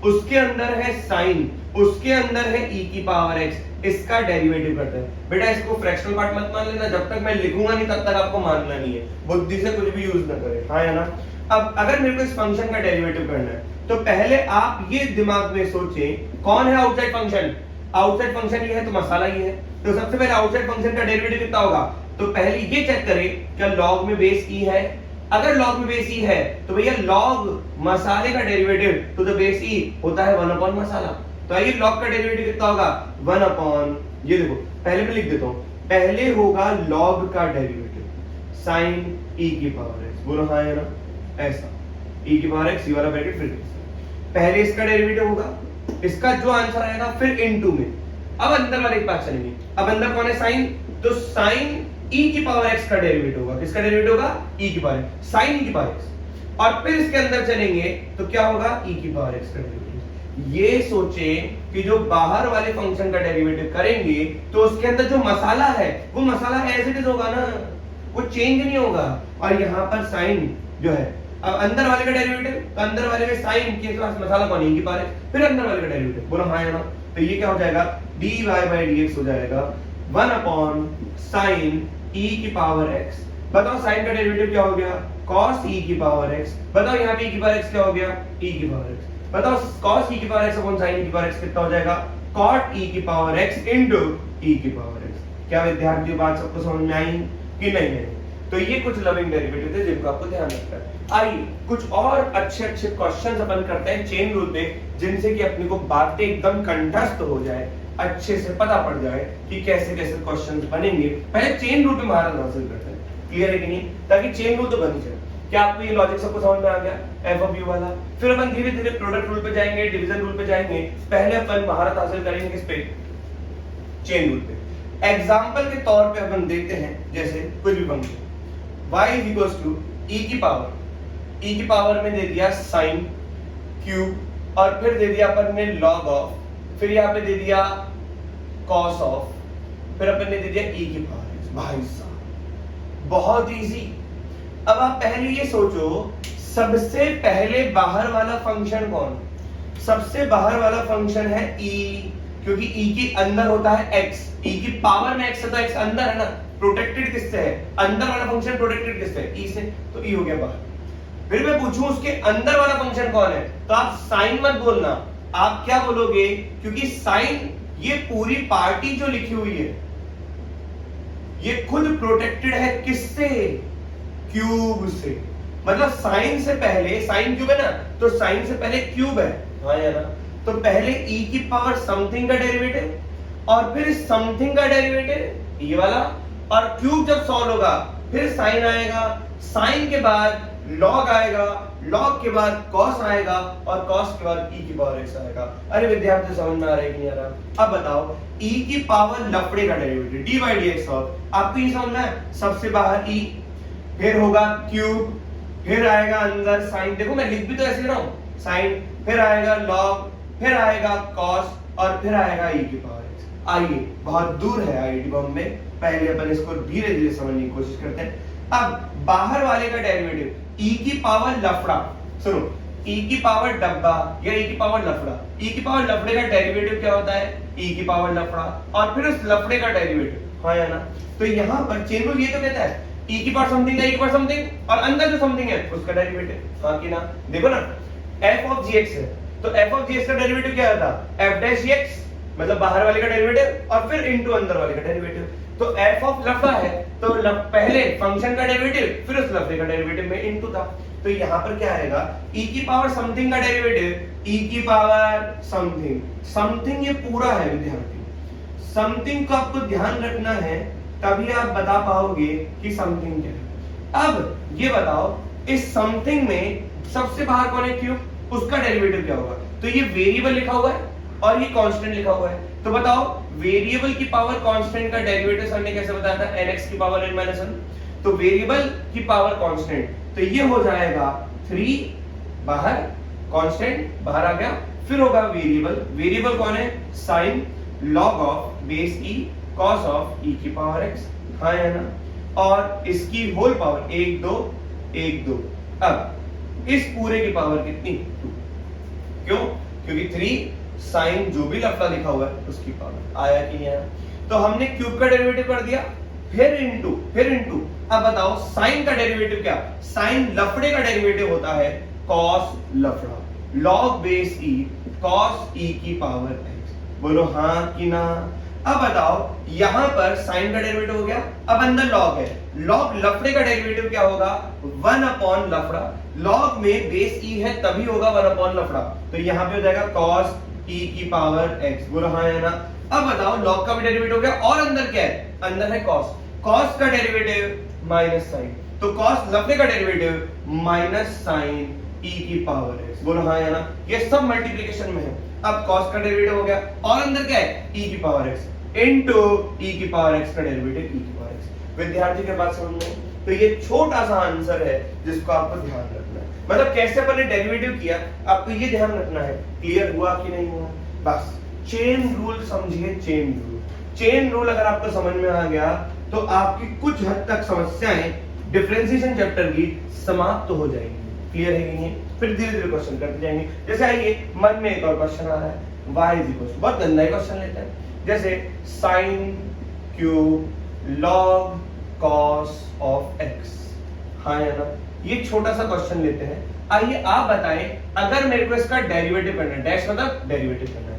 Speaker 1: उसके अंदर है साइन, उसके अंदर है e की पावर x, इसका डेरिवेटिव करते हैं। बेटा इसको फ्रैक्शनल पार्ट मत मान लेना, जब तक मैं लिखूंगा नहीं तब तक आपको मानना नहीं है, बुद्धि से कुछ भी यूज ना करें, हाँ या ना? अब अगर मेरे को इस फंक्शन का डेरिवेटिव करना है तो पहले आप ये दिमाग में सोचें कौन है आउटसाइड फंक्शन, आउटसाइड फंक्शन ये है तो मसाला ये है, तो सबसे पहले आउटसाइड फंक्शन का डेरिवेटिव कितना होगा, तो पहले ये चेक करें क्या log में बेस e है। अगर log में बेस e है तो भैया log मसाले का derivative two the base e होता है 1 अपॉन मसाला। तो आइए log का डेरिवेटिव कितना होगा, 1 अपॉन, ये देखो पहले मैं लिख देता हूं, पहले होगा log का डेरिवेटिव sin e की पावर x। बोलो हाँ या ना? ऐसा e की पावर x, ये वाला ब्रैकेट फिर पहले इसका डेरिवेटिव होगा, इसका जो आंसर आएगा फिर इनटू में। अब अंदर वाले के पास चलेंगे, अब अंदर कौन है, साइन, तो साइन e की पावर x का डेरिवेटिव होगा, किसका डेरिवेटिव होगा, e की पावर साइन e की पावर x, और फिर इसके अंदर चलेंगे तो क्या होगा, e की पावर x का डेरिवेटिव। ये सोचें कि जो बाहर वाले फंक्शन का डेरिवेटिव करेंगे तो उसके अंदर जो मसाला है वो मसाला एज इट इज होगा ना, वो चेंज नहीं होगा। और यहाँ पर साइन जो है, अब अंदर वाले का डेरिवेटिव, तो अंदर वाले में साइन के पास मसाला कौन है, e की पावर x, फिर अंदर वाले का डेरिवेटिव। बोलो हाँ या ना? तो ये क्या हो जाएगा, dy by dx हो जाएगा 1 अपॉन साइन e की पावर x। बताओ साइन का डेरिवेटिव क्या हो गया, cos e की पावर x। बताओ यहाँ पे e की पावर x क्या हो गया, e की पावर x। बताओ cos e की power x upon sin e की पावर x कितना हो जाएगा, cot e की पावर x into e की पावर x। क्या विद्यार्थियों बात सबको समझ में आई कि नहीं है? तो ये कुछ लविंग डेरिवेटिव थे जिनको आपको ध्यान रखना है। आइए कुछ और अच्छे अच्छे क्वेश्चंस अपन करते हैं चेन रूल पे, जिनसे कि अपने को बातें एकदम कंठस्थ हो जाए, अच्छे से पता पड़ जाए कि कैसे कैसे क्वेश्चंस बनेंगे। पहले चेन रूल पे महारत हासिल करते हैं। क्लियर है कि नहीं, ताकि चेन रूल तो बन जाए। क्या आपको ये लॉजिक सबको समझ में आ गया, एफ ऑफ यू वाला? फिर अपन धीरे धीरे प्रोडक्ट रूल पे जाएंगे, डिवीजन रूल पे जाएंगे। पहले अपन महारत हासिल करेंगे किस पे, चेन रूल पे। एग्जांपल के तौर पे अपन देखते हैं, जैसे कुछ भी function y equals to e की पावर में दे दिया साइन क्यूब, और फिर दे दिया अपन ने log ऑफ, फिर यहाँ पे दे दिया cos ऑफ, फिर अपन ने दे दिया e की पावर। भाई साहब बहुत इजी। अब आप पहले ये सोचो, सबसे पहले बाहर वाला फंक्शन कौन? सबसे बाहर वाला फंक्शन है e, क्योंकि e के अंदर होता है x, e की पावर में x है तो x अंदर है ना। प्रोटेक्टेड किससे है? अंदर वाला फंक्शन प्रोटेक्टेड किससे है? e से, तो e हो गया बाहर। फिर मैं पूछूं उसके अंदर वाला फंक्शन कौन है, तो आप साइन मत बोलना, आप क्या बोलोगे? क्योंकि साइन ये पूरी पार्टी जो लिखी हुई है ये खुद प्रोटेक्टेड है किससे? क्यूब से। मतलब साइन से पहले, साइन क्यूब है ना, तो साइन से पहले क्यूब है, हाँ या ना? तो पहले e की पावर समथिंग का डेरिवेटिव, और फिर समथिंग का डेरिवेटिव ये वाला, और क्यूब जब सॉल्व होगा फिर साइन आएगा, साइन के बाद लॉग आएगा, लॉग के बाद कॉस आएगा, और कॉस के बाद e की पावर x आएगा। अरे विद्यार्थी समझ में आ रहा है कि नहीं आ रहा? अब बताओ, e की पावर लफड़े का डेरिवेटिव dy dx ऑफ, आपको ये समझना है, सबसे बाहर e, फिर होगा क्यूब, फिर आएगा अंदर साइन, देखो मैं लिख भी तो ऐसे रहा हूं, साइन, फिर आएगा लॉग, फिर आएगा कॉस, और फिर आएगा e की पावर x। आइए, बहुत दूर है आईआईटी बॉम्बे, पहले अपन इसको धीरे धीरे समझने की कोशिश करते हैं। अब बाहर वाले का डेरिवेटिव e की पावर लफड़ा, सुनो, e की पावर डब्बा या e की पावर लफड़ा, e की पावर लफड़े का डेरिवेटिव क्या होता है? e की पावर लफड़ा, और फिर उस लफड़े का डेरिवेटिव, हाँ या ना? तो यहां पर चेन रूल ये तो कहता है e की पावर समथिंग का e की पावर समथिंग, और अंदर जो समथिंग है उसका डेरिवेटिव, हाँ कि ना? देखो ना, f ऑफ gx है, तो f ऑफ gx का डेरिवेटिव क्या होता? f डैश gx, मतलब बाहर वाले का डेरिवेटिव और फिर इनटू अंदर वाले का डेरिवेटिव। तो f ऑफ लफड़ा है तो पहले फंक्शन का डेरिवेटिव फिर उस लफड़े का डेरिवेटिव में इनटू था, तो यहां पर क्या आएगा? e की पावर समथिंग का डेरिवेटिव e की पावर समथिंग, समथिंग ये पूरा है विद्यार्थी, समथिंग को आपको ध्यान रखना है, तभी आप बता पाओगे कि समथिंग क्या है। अब ये बताओ, इस समथिंग में सबसे बाहर कौन है? क्यूब, उसका डेरिवेटिव क्या होगा? तो ये वेरिएबल लिखा हुआ है और ये कांस्टेंट लिखा हुआ है, तो बताओ वेरिएबल की पावर कांस्टेंट का डेरिवेटिव सर ने कैसे बताया था? nx की पावर n - 1, तो वेरिएबल की पावर कांस्टेंट, तो ये हो जाएगा 3 बाहर, कांस्टेंट बाहर आ गया, फिर होगा वेरिएबल, वेरिएबल कौन है? Sine log of base e cos of e की पावर x, हाँ या ना? और इसकी होल पावर 1 2 1 2, अब इस पूरे की पावर कितनी? 2, क्यों? क्योंकि 3 साइन जो भी लफड़ा लिखा हुआ है उसकी पावर, आया कि नहीं आया? तो हमने क्यूब का डेरिवेटिव कर दिया, फिर इनटू। अब बताओ साइन का डेरिवेटिव क्या? साइन लफड़े का डेरिवेटिव होता है cos लफड़ा, log base e cos e की पावर x, बोलो हाँ कि ना? अब बताओ, यहां पर साइन का डेरिवेटिव हो गया, अब अंदर लॉग है, लॉग लफड़े का डेरिवेटिव क्या होगा? 1 अपॉन लफड़ा, लॉग में बेस e है तभी होगा 1 अपॉन लफड़ा, तो यहां पे हो जाएगा cos e की पावर x, बोलो हाँ है ना? अब बताओ, लॉग का भी डेरिवेटिव हो गया, और अंदर क्या है? अंदर है cos, cos का डेरिवेटिव माइनस साइन, तो cos लफड़े का डेरिवेटिव माइनस साइन e की पावर x, बोलो हाँ है ना? ये सब मल्टीप्लिकेशन में है। अब cos का डेरिवेटिव हो गया, और अंदर क्या है? e की पावर x इनटू e की पावर x का डेरिवेटिव e की पावर x। विद्यार्थी के बात समझ में? तो ये छोटा सा आंसर है जिसको आपको ध्यान रखना है, मतलब कैसे अपन ने डेरिवेटिव किया आपको ये ध्यान रखना है। क्लियर हुआ कि नहीं हुआ? बस चेन रूल समझिए, चेन रूल, चेन रूल अगर आपको समझ में आ गया तो आपकी कुछ हद तक समस्याएं डिफरेंशिएशन चैप्टर की समाप्त तो हो जाएंगी। क्लियर है कि नहीं? फिर धीरे धीरे क्वेश्चन करते जाएंगे। जैसे आइए, मन में एक और क्वेश्चन आ रहा है, y इज इक्वल टू, बहुत गंदा क्वेश्चन लेते हैं, जैसे sin cube log cos of x, हाँ या ना? ये छोटा सा क्वेश्चन लेते हैं। आइए आप बताएं, अगर मेरे को इसका डेरिवेटिव करना है, डैश मतलब डेरिवेटिव करना है,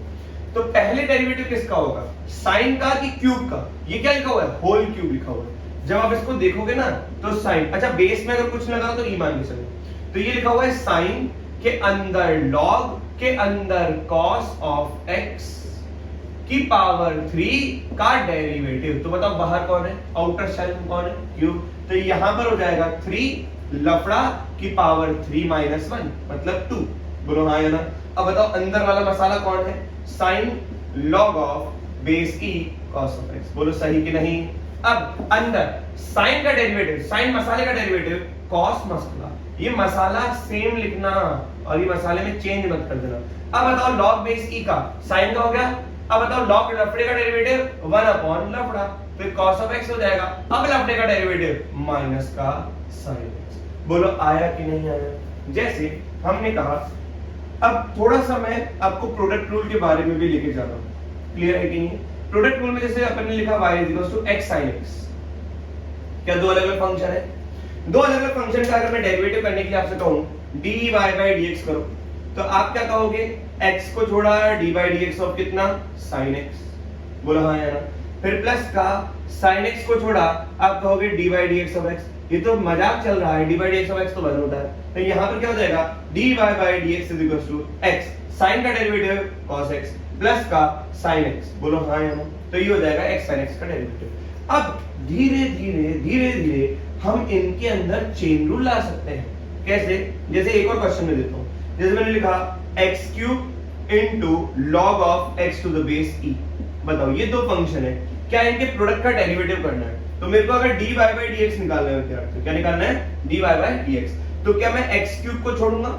Speaker 1: तो पहले डेरिवेटिव किसका होगा? साइन का कि क्यूब का? ये क्या लिखा हुआ है? होल क्यूब लिखा हुआ है। जब आप इसको देखोगे ना तो साइन, अच्छा बेस में अगर कुछ लगा तो ई मान के चलो, तो ये लिखा हुआ है साइन के अंदर log के अंदर cos ऑफ x की पावर 3 का डेरिवेटिव। तो बताओ बाहर कौन है? आउटर शेल में कौन है? क्यूब। तो यहाँ पर हो जाएगा 3 लफड़ा की पावर 3 माइनस 1 मतलब 2। बोलो हाँ या ना। अब बताओ अंदर वाला मसाला कौन है? Sign log of base E cos of x. बोलो सही कि नहीं। अब अंदर साइन का डेरिवेटिव, साइन मसाले का डेरिवेटिव कॉस मसाला, ये मसाला सेम लिखना और ये मसाले में चेंज मत कर देना। अब बताओ लॉग बेस ई का साइन का हो गया। अब बताओ लॉग लफड़े का डेरिवेटिव 1 अपॉन लफड़ा, तो कॉस ऑफ एक्स हो जाएगा। अब लफड़े का डेरिवेटिव माइनस का साइन एक्स। बोलो आया कि नहीं आया? जैसे हमने कहा, अब थोड़ा सा मैं आपको प्रोडक्ट रूल के बारे में भी लेके जा रहा हूं, क्लियर है कि नहीं? प्रोडक्ट रूल में जैसे अपन ने लिखा y equals to x sin x, क्या दो अलग अलग फंक्शन है? दो अलग अलग फंक्शन का अगर मैं डेरिवेटिव करने के लिए आपसे कहूं dy by dx करो, तो आप क्या कहोगे? x को छोड़ा dy by dx ऑफ कितना? sin x। बोलो हाँ या ना। फिर प्लस का sin x को छोड़ा आप कहोगे dy by dx of x। ये तो मजाक चल रहा है, dy by dx of x तो बदल होता है, तो यहाँ पर क्या हो जाएगा? dy by dx is equals to x, sin का डेरिवेटिव cos x प्लस का sin x। बोलो हाँ या ना। तो ये हो जाएगा x sin x का डेरिवेटिव। अब धीरे धीरे हम इनके अंदर चेन रूल ला सकते हैं। कैसे? जैसे एक और क्वेश्चन में देता हूं, जैसे मैंने लिखा x cube into log of x to the base e। बताओ ये दो फंक्शन है, क्या इनके प्रोडक्ट का डेरिवेटिव करना है? तो मेरे को अगर dy by dx निकालना है, तो क्या निकालना है? dy by dx। तो क्या मैं x क्यूब को छोड़ूंगा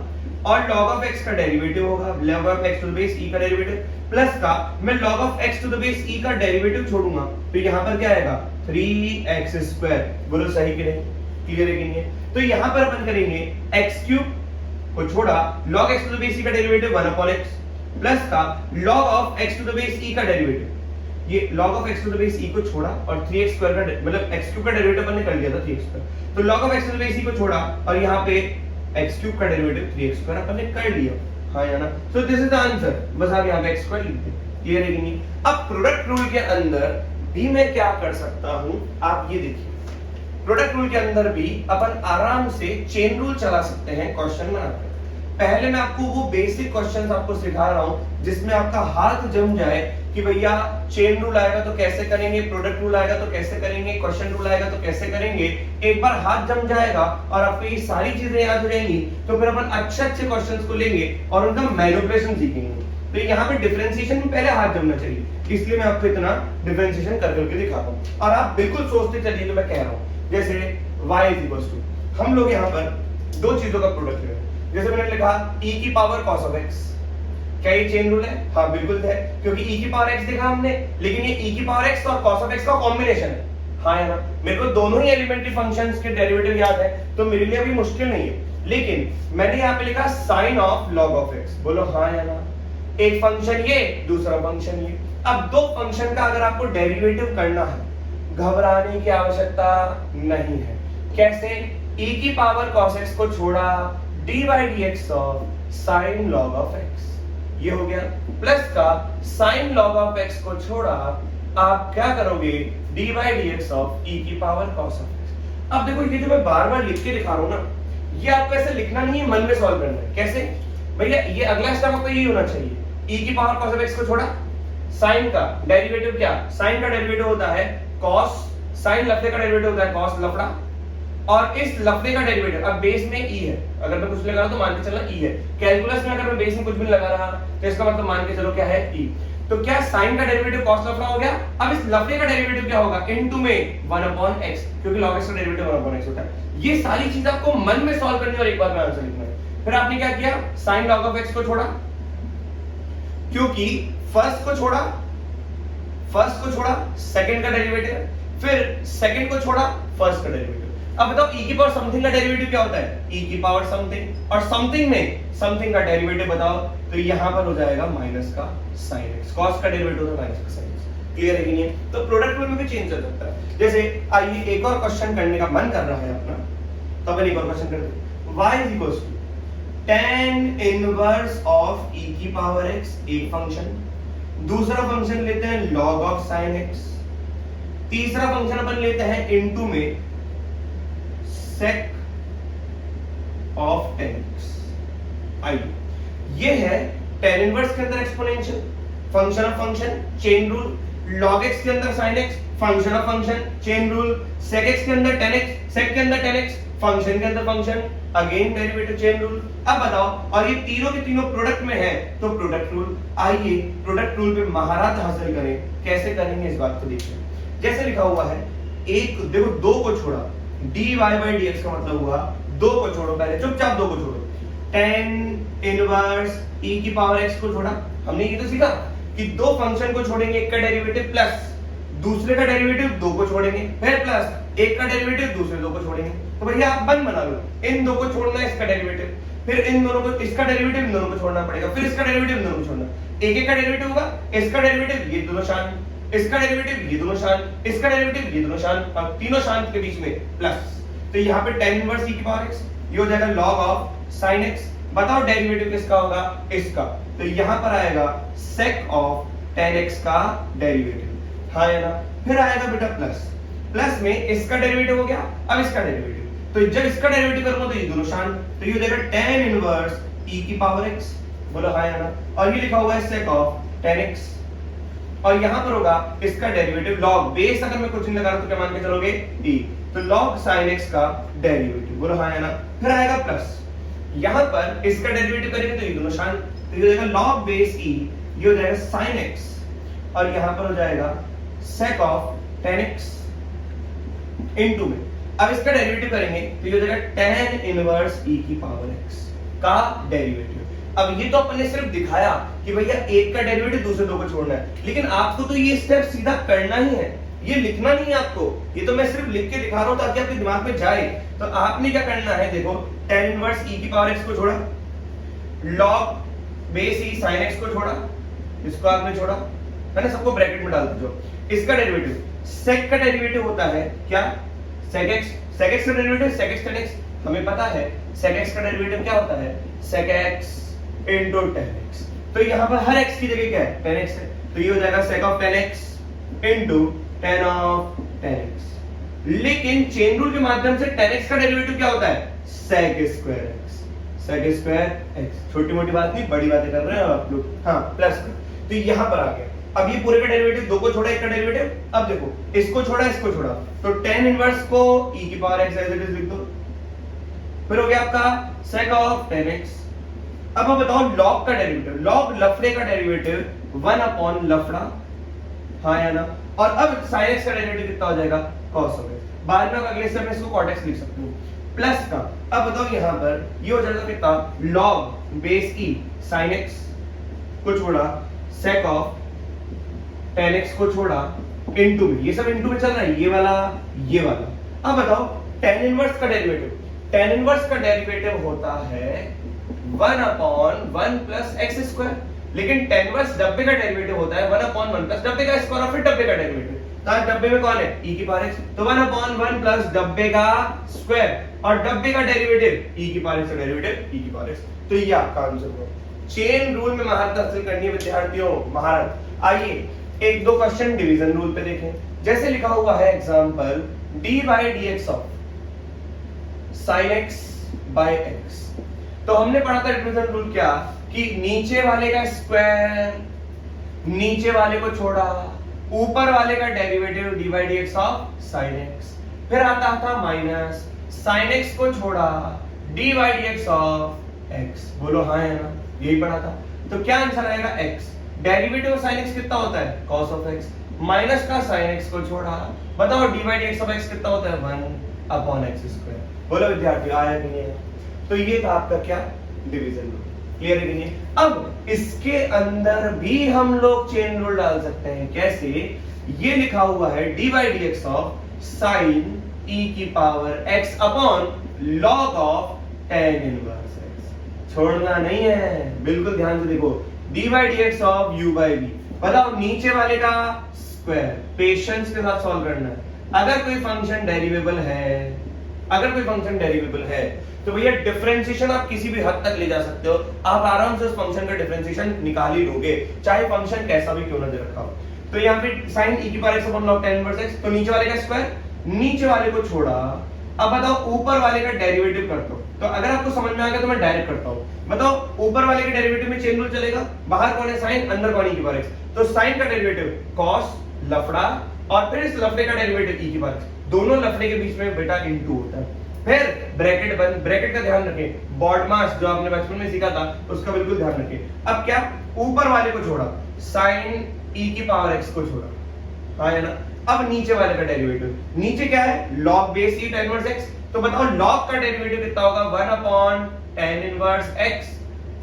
Speaker 1: और log ऑफ x का डेरिवेटिव होगा, log of x to the base e का डेरिवेटिव, प्लस का मैं log of x to the base e का डेरिवेटिव छोड़ूंगा, तो यहाँ पर क्या आएगा? 3x²। बोलो सही कि नहीं? क्लियर है कि नहीं है? तो यहाँ पर अपन करेंगे x क्यूब को छोड़ा log x to the base e का डेरिवेटिव 1 अपॉन x प्लस का log of x to the base e का डेरिवेटिव, ये log of x to the base e को छोड़ा और 3x² का मतलब x क्यूब का डेरिवेटिव अपन ने कर लिया था 3x², तो log of x to the base e को छोड़ा और यहाँ पे x क्यूब का डेरिवेटिव 3x² अपन ने कर लिया। हाँ या ना? So this is the answer. बस आप यहाँ पे x² लिख दें। क्लियर है कि नहीं? अब प्रोडक्ट रूल के अंदर भी मैं क्या कर सकता हूँ, आप ये देखिए। प्रोडक्ट रूल के अंदर भी अपन आराम से चेन रूल चला सकते हैं क्वेश्चन बनाकर। पहले मैं आपको वो बेसिक क्वेश्चंस आपको सिखा रहा हूं जिसमें आपका हाथ जम जाए कि भैया चेन रूल आएगा तो कैसे करेंगे, प्रोडक्ट रूल आएगा तो कैसे करेंगे, क्वेश्चन रूल आएगा तो कैसे करेंगे। एक बार हाथ जम जाएगा और आपको ये सारी चीजें याद हो जाएंगी, तो फिर अपन अच्छे क्वेश्चंस को लेंगे और उनका मैनिपुलेशन सीखेंगे। तो यहाँ पे डिफरेंशिएशन में पहले हाथ जमना चाहिए, इसलिए मैं आपको इतना डिफरेंशिएशन कर करके दिखाता हूँ और आप बिल्कुल सोचते चलिए जो मैं कह रहा हूँ। जैसे y इज इक्वल टू, हम लोग यहाँ पर दो चीजों का प्रोडक्ट ले, जैसे मैंने लिखा e की पावर cos ऑफ x, क्या ये चेन रूल है? हाँ बिल्कुल है, क्योंकि e की पावर x देखा हमने, लेकिन ये e की पावर x और cos ऑफ x का कॉम्बिनेशन है। हाँ है ना? मेरे को दोनों ही एलिमेंट्री फंक्शंस के डेरिवेटिव याद है, तो मेरे लिए अभी मुश्किल नहीं है। लेकिन मैंने यहाँ पे लिखा sin of log of x। बोलो हाँ या ना? एक फंक्शन ये, दूसरा फंक्शन ये। अब दो फंक्शन का अगर आपको डेरिवेटिव करना है, घबराने की आवश्यकता नहीं है। कैसे? e की पावर cos x को छोड़ा dy dx of sin log of x, ये हो गया, प्लस का sin log ऑफ x को छोड़ा आप क्या करोगे? dy dx ऑफ e की पावर cos ऑफ x। अब देखो ये जो मैं बार बार लिख के दिखा रहा हूं ना, ये आपको ऐसे लिखना नहीं है, मन में सॉल्व करना है। कैसे भैया? ये अगला स्टेप आपको यही होना चाहिए, e की पावर cos ऑफ x को छोड़ा sin का डेरिवेटिव, क्या sin का डेरिवेटिव होता है cos, sin लफड़े का डेरिवेटिव होता है cos लफड़ा, और इस लफड़े का डेरिवेटिव, अब बेस में e है, अगर मैं कुछ लगा रहा हूं तो मान के चलना e है। कैलकुलस में अगर मैं बेस में कुछ भी लगा रहा तो इसका मतलब मान के चलो क्या है? e। तो क्या sin का डेरिवेटिव cos लफड़ा हो गया। अब इस लफड़े का डेरिवेटिव क्या होगा? इनटू में 1 अपॉन x, क्योंकि log x का डेरिवेटिव 1 अपॉन x होता है। ये सारी चीज आपको मन में सॉल्व करनी और एक बार में आंसर लिखना है। फिर आपने क्या किया? sin log ऑफ x को छोड़ा, क्योंकि फर्स्ट को छोड़ा सेकंड का डेरिवेटिव, फिर सेकंड को छोड़ा फर्स्ट का डेरिवेटिव। अब बताओ e की पावर समथिंग का डेरिवेटिव क्या होता है? e की पावर समथिंग, और समथिंग में समथिंग का डेरिवेटिव बताओ, तो यहां पर हो जाएगा माइनस का sin x। cos का डेरिवेटिव होता है माइनस का sin x। क्लियर है कि नहीं? तो प्रोडक्ट रूल में भी चेंज हो सकता है। जैसे आइए एक और क्वेश्चन करने का मन कर रहा है अपना, तो अपन एक और क्वेश्चन करते हैं। y is equals to tan inverse of e की पावर x, एक फंक्शन, दूसरा फंक्शन लेते हैं log ऑफ sin x, तीसरा फंक्शन अपन लेते हैं इनटू में sec ऑफ tan x। आइए ये है tan इनवर्स के अंदर exponential, function of function, chain rule, log x के अंदर sin x, function of function, chain rule, sec x के अंदर tan x, sec के अंदर tan x, फंक्शन के अंदर function, again derivative chain rule. अब बताओ, और ये तीनों के तीनों प्रोडक्ट में है तो प्रोडक्ट रूल। आइए प्रोडक्ट रूल पे महारत हासिल करें, कैसे करेंगे इस बात को देखिए। जैसे लिखा हुआ है, एक देखो दो को छोड़ा, dy by dx का मतलब हुआ दो को छोड़ो, पहले चुपचाप दो को छोड़ो, tan इनवर्स e की पावर x को छोड़ा। हमने ये तो सीखा कि दो फंक्शन को छोड़ेंगे, एक का डेरिवेटिव प्लस दूसरे का डेरिवेटिव दो को छोड़ेंगे, फिर प्लस एक का डेरिवेटिव दूसरे दो को छोड़ेंगे। तो भैया आप बन बना लो, इन दो को छोड़ना है, इसका डेरिवेटिव, फिर इन दोनों को, इसका डेरिवेटिव इन दोनों को छोड़ना पड़ेगा, फिर इसका डेरिवेटिव इन दोनों को छोड़ना, एक एक का डेरिवेटिव होगा, इसका डेरिवेटिव ये दोनों शान, इसका डेरिवेटिव ये दोनों शान, इसका डेरिवेटिव ये दोनों शान, और तीनों शान के बीच में प्लस। तो यहाँ पे tan इनवर्स e की पावर x, ये हो जाएगा log ऑफ sin x। बताओ डेरिवेटिव किसका होगा, इसका, तो यहाँ पर आएगा sec ऑफ tan x का डेरिवेटिव, हाँ है ना। फिर आएगा बेटा प्लस, प्लस में इसका डेरिवेटिव हो गया, अब इसका डेरिवेटिव, तो जब इसका डेरिवेटिव करूंगा तो ये दोनों शान, तो ये हो जाएगा tan इनवर्स e की पावर x, बोलो हाँ है ना। और ये लिखा हुआ है sec ऑफ tan x, और यहां पर होगा इसका डेरिवेटिव log बेस, अगर मैं कुछ नहीं लगा रहा तो क्या मान के चलोगे e, तो log sin x का डेरिवेटिव, बोलो हाँ है ना। फिर आएगा प्लस, यहां पर इसका डेरिवेटिव करेंगे तो ये दोनों शान, तो ये हो जाएगा log बेस e, ये हो जाएगा sin x, और यहां पर हो जाएगा sec of tan x into में, अब इसका डेरिवेटिव करेंगे तो ये हो जाएगा tan इनवर्स e की पावर x का डेरिवेटिव। अब ये तो अपन ने सिर्फ दिखाया कि भैया एक का डेरिवेटिव दूसरे दो को छोड़ना है, लेकिन आपको तो ये स्टेप सीधा करना ही है, ये लिखना नहीं है आपको, ये तो मैं सिर्फ लिख के दिखा रहा हूं ताकि आपके दिमाग में जाए। तो आपने क्या करना है, देखो tan इनवर्स e की पावर x को छोड़ा, log base e sin x को छोड़ा, इसको आपने छोड़ा, है ना, सबको ब्रैकेट में डाल दो। इसका डेरिवेटिव sec का डेरिवेटिव होता है क्या, sec x, sec x का derivative sec x tan x, हमें पता है sec x का डेरिवेटिव क्या होता है, sec x into tan x, तो यहां पर हर x की जगह क्या है, tan x है, तो ये हो जाएगा sec of tan x into tan of tan x। लेकिन चेन रूल के माध्यम से tan x का डेरिवेटिव क्या होता है, sec square x, sec square x, छोटी मोटी बात नहीं, बड़ी बातें कर रहे हैं आप लोग, हाँ प्लस। तो यहां पर आ गया, अब ये पूरे का डेरिवेटिव, दो को छोड़ा एक का डेरिवेटिव, अब देखो इसको छोड़ा इसको छोड़ा, तो tan इनवर्स को e की power x as it is लिख दो, फिर हो गया आपका sec ऑफ tan x। अब आप बताओ log का डेरिवेटिव, log लफड़े का डेरिवेटिव 1 अपॉन लफड़ा, हाँ या ना। और अब sin x का डेरिवेटिव कितना हो जाएगा, cos of x, बाद में अगले स्टेप में इसको cot x लिख सकते हो, प्लस का। अब बताओ यहाँ पर ये हो जाएगा कितना, log base e sin x को छोड़ा, sec ऑफ tan x को छोड़ा, इनटू में, ये सब इनटू में चल रहा है, ये वाला ये वाला। अब बताओ tan इनवर्स का डेरिवेटिव, tan इनवर्स का डेरिवेटिव होता है 1 अपॉन 1 प्लस एक्स स्क्वायर, लेकिन tan इनवर्स डब्बे का डेरिवेटिव होता है 1 अपॉन 1 प्लस डब्बे का स्क्वायर और फिर डब्बे का डेरिवेटिव, तो डब्बे में कौन है, e की पावर x, तो 1 अपॉन 1 प्लस डब्बे का स्क्वायर और डब्बे का डेरिवेटिव e की पावर x का डेरिवेटिव e की पावर x। तो ये आपका आंसर होगा। चेन रूल में महारत हासिल करनी है विद्यार्थियों, महारत। आइए एक दो क्वेश्चन डिवीजन रूल पे देखें। जैसे लिखा हुआ है example, d by dx of sin x by x, तो हमने पढ़ा था डिवीजन रूल क्या, कि नीचे वाले का स्क्वायर, नीचे वाले को छोड़ा, ऊपर वाले का derivative dy by dx of sin x, फिर आता था माइनस sin x को छोड़ा dy by dx of x, बोलो हाँ है ना, यही पढ़ा था। तो क्या आंसर आएगा, x, derivative of sin x कितना होता है, cos ऑफ x, माइनस का sin x को छोड़ा, बताओ dy by dx of x कितना होता है, 1 अपॉन x स्क्वायर। बोलो विद्यार्थी आया कि नहीं? तो ये था आपका क्या, डिवीजन रूल। क्लियर है कि नहीं? अब इसके अंदर भी हम लोग चेन रूल डाल सकते हैं। कैसे? ये लिखा हुआ है dy by dx of sin e की power x upon log of tan inverse x। छोड़ना नहीं है, बिल्कुल ध्यान से देखो, dy by dx of u by v, बताओ नीचे वाले का स्क्वायर, पेशेंस के साथ सॉल्व करना है। अगर कोई फंक्शन डेरिवेबल है, अगर कोई फंक्शन डेरिवेबल है तो भैया डिफरेंशिएशन आप किसी भी हद तक ले जा सकते हो, आप आराम से उस फंक्शन का डिफरेंशिएशन निकाल ही लोगे, चाहे फंक्शन कैसा भी क्यों ना दे रखा हो। तो यहाँ पे sin e की power x upon log tan inverse x, तो नीचे वाले का स्क्वायर, नीचे वाले को छोड़ा, अब बताओ ऊपर वाले का डेरिवेटिव करता हूं। तो अगर आपको समझ में आ गया तो मैं डायरेक्ट करता हूं। बताओ ऊपर वाले के डेरिवेटिव में चेन रूल चलेगा, बाहर कौन है sin, अंदर कौन e की पावर x, तो sin का डेरिवेटिव cos लफड़ा और फिर इस लफड़े का डेरिवेटिव e की पावर दोनों लफड़े के बीच में बेटा इनटू होता है। फिर ब्रैकेट बंद, ब्रैकेट का ध्यान रखें, बॉड मास जो आपने बचपन में सीखा था उसका बिल्कुल ध्यान रखें। अब क्या ऊपर वाले को छोड़ा, साइन e की पावर x को छोड़ा, हाँ है ना। अब नीचे वाले का डेरिवेटिव, नीचे क्या है log base e tan inverse x, तो बताओ log का डेरिवेटिव कितना होगा 1 अपॉन tan इनवर्स x,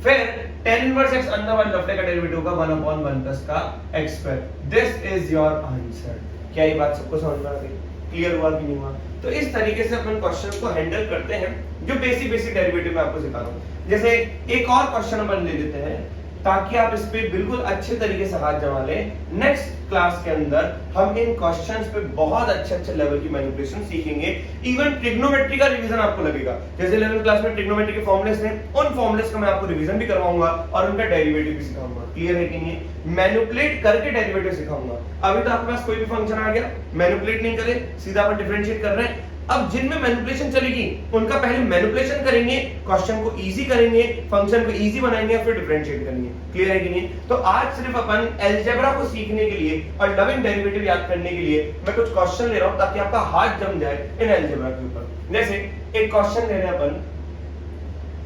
Speaker 1: फिर tan इनवर्स x अंदर वाले लफड़े का डेरिवेटिव होगा 1 अपॉन 1 प्लस का x square. This is your answer. क्या ये बात सबको समझ में आ गई? क्लियर हुआ कि नहीं हुआ? तो इस तरीके से अपन क्वेश्चन को हैंडल करते हैं जो बेसिक डेरिवेटिव मैं आपको सिखा रहा हूं। जैसे एक और क्वेश्चन अपन ले लेते हैं ताकि आप इस पे बिल्कुल अच्छे तरीके से हाथ जमा लें। नेक्स्ट क्लास के अंदर हम इन क्वेश्चंस पे बहुत अच्छे लेवल की मैनिपुलेशन सीखेंगे। इवन ट्रिग्नोमेट्री का रिवीजन आपको लगेगा, जैसे 11th क्लास में ट्रिग्नोमेट्री के फॉर्मुलेस थे, उन फॉर्मुलेस का मैं आपको रिवीजन भी करवाऊंगा और उनका डेरिवेटिव भी सिखाऊंगा। क्लियर है कि नहीं? मैनिपुलेट करके डेरिवेटिव सिखाऊंगा। अभी तो आपके पास कोई भी फंक्शन आ गया, मैनिपुलेट नहीं करे, सीधा अपन डिफरेंशिएट कर रहे हैं। अब जिनमें मैनिपुलेशन चलेगी उनका पहले मैनिपुलेशन करेंगे, क्वेश्चन को इजी करेंगे, फंक्शन को इजी बनाएंगे, फिर डिफरेंशिएट करेंगे। क्लियर है कि नहीं? तो आज सिर्फ अपन अलजेब्रा को सीखने के लिए और लविंग डेरिवेटिव याद करने के लिए मैं कुछ क्वेश्चन ले रहा हूं ताकि आपका हाथ जम जाए इन अलजेब्रा के ऊपर। जैसे एक क्वेश्चन ले रहे हैं अपन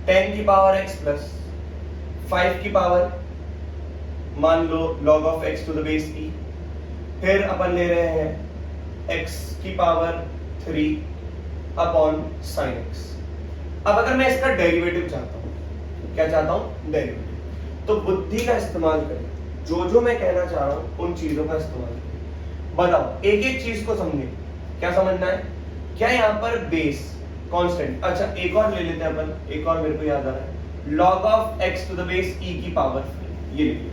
Speaker 1: 10 की पावर x प्लस 5 की पावर मान लो log of x to the base e, फिर अपन ले रहे हैं x की पावर 3 अपॉन sin x। अब अगर मैं इसका डेरिवेटिव चाहता हूं, क्या चाहता हूं? डेरिवेटिव। तो बुद्धि का इस्तेमाल करें, जो मैं कहना चाह रहा हूं उन चीजों का इस्तेमाल करें। बताओ, एक एक चीज को समझे। क्या समझना है? क्या यहां पर बेस कांस्टेंट, अच्छा एक और ले लेते हैं अपन, एक और मेरे को याद आ रहा है, log of x to the base e की पावर, ये लिख लिया।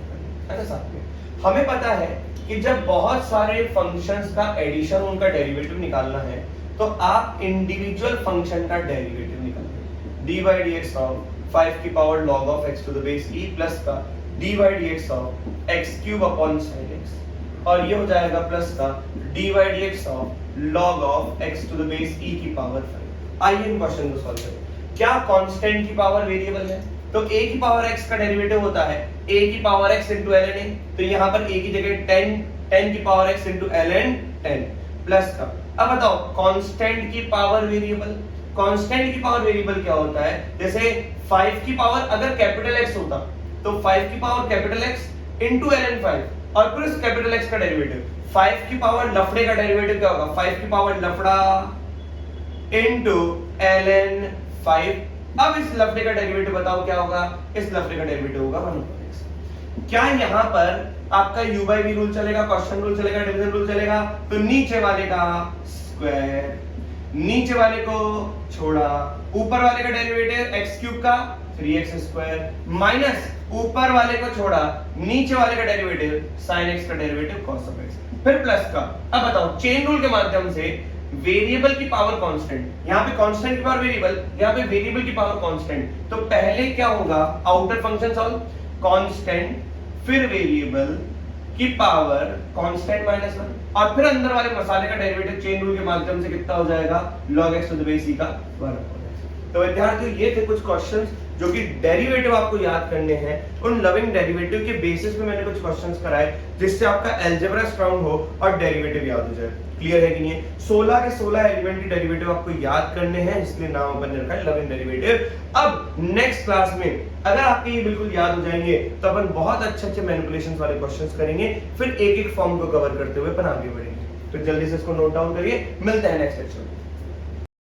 Speaker 1: अच्छा साथ में हमें पता है कि जब बहुत सारे फंक्शंस का एडिशन, उनका डेरिवेटिव निकालना है तो आप इंडिविजुअल फंक्शन का डेरिवेटिव निकालेंगे। dy dx ऑफ 5 की power log of x to the base e plus का dy dx of x cube upon sin x, और ये हो जाएगा प्लस का dy dx of log of x to the base e की पावर 5। आइए इन क्वेश्चन को सॉल्व करें। क्या कांस्टेंट की पावर वेरिएबल है? तो a की पावर x का डेरिवेटिव होता है a की power x into ln a, तो यहाँ पर a की जगह 10 की power x into ln 10 plus का। अब बताओ कांस्टेंट की पावर वेरिएबल, कांस्टेंट की पावर वेरिएबल क्या होता है? जैसे 5 की पावर अगर कैपिटल x होता तो 5 की power capital x into ln 5 और फिर इस कैपिटल x का डेरिवेटिव। 5 की पावर लफड़े का डेरिवेटिव क्या होगा? 5 की पावर लफड़ा into ln 5। अब इस लफड़े का डेरिवेटिव बताओ क्या होगा? इस लफड़े का डेरिवेटिव होगा 1/x। क्या यहाँ पर आपका u by v रूल चलेगा, क्वेश्चन रूल चलेगा, डिवीजन रूल चलेगा? तो नीचे वाले का स्क्वायर, नीचे वाले को छोड़ा, ऊपर वाले का डेरिवेटिव x क्यूब का 3x स्क्वायर माइनस ऊपर वाले को छोड़ा, नीचे वाले का डेरिवेटिव sin x का डेरिवेटिव cos of x, फिर प्लस का। अब बताओ चेन रूल के माध्यम से वेरिएबल की पावर कांस्टेंट, यहाँ पे कांस्टेंट की पावर वेरिएबल, यहाँ पे वेरिएबल की पावर कांस्टेंट, तो पहले क्या होगा? आउटर फंक्शन सॉल्व, कांस्टेंट फिर वेरिएबल की पावर कांस्टेंट माइनस 1 और फिर अंदर वाले मसाले का डेरिवेटिव चेन रूल के माध्यम से कितना हो जाएगा? log x to the base e का 1/x। तो विद्यार्थियों ये थे कुछ क्वेश्चंस जो कि डेरिवेटिव आपको याद करने हैं। उन लविंग डेरिवेटिव के बेसिस पे मैंने कुछ क्वेश्चंस कराए जिससे आपका अलजेब्रा स्ट्रांग हो और डेरिवेटिव याद हो जाए। क्लियर है कि नहीं? 16 के 16 एलिमेंट्री डेरिवेटिव आपको याद करने हैं, इसलिए नाम अपन ने रखा है लविंग डेरिवेटिव। अब नेक्स्ट क्लास में अगर आपके ये बिल्कुल याद हो जाएंगे तो अपन बहुत अच्छे मैनिपुलेशंस वाले क्वेश्चंस करेंगे, फिर एक एक फॉर्म को कवर करते हुए अपन आगे बढ़ेंगे। तो जल्दी से इसको नोट डाउन करिए, मिलते हैं नेक्स्ट लेक्चर में।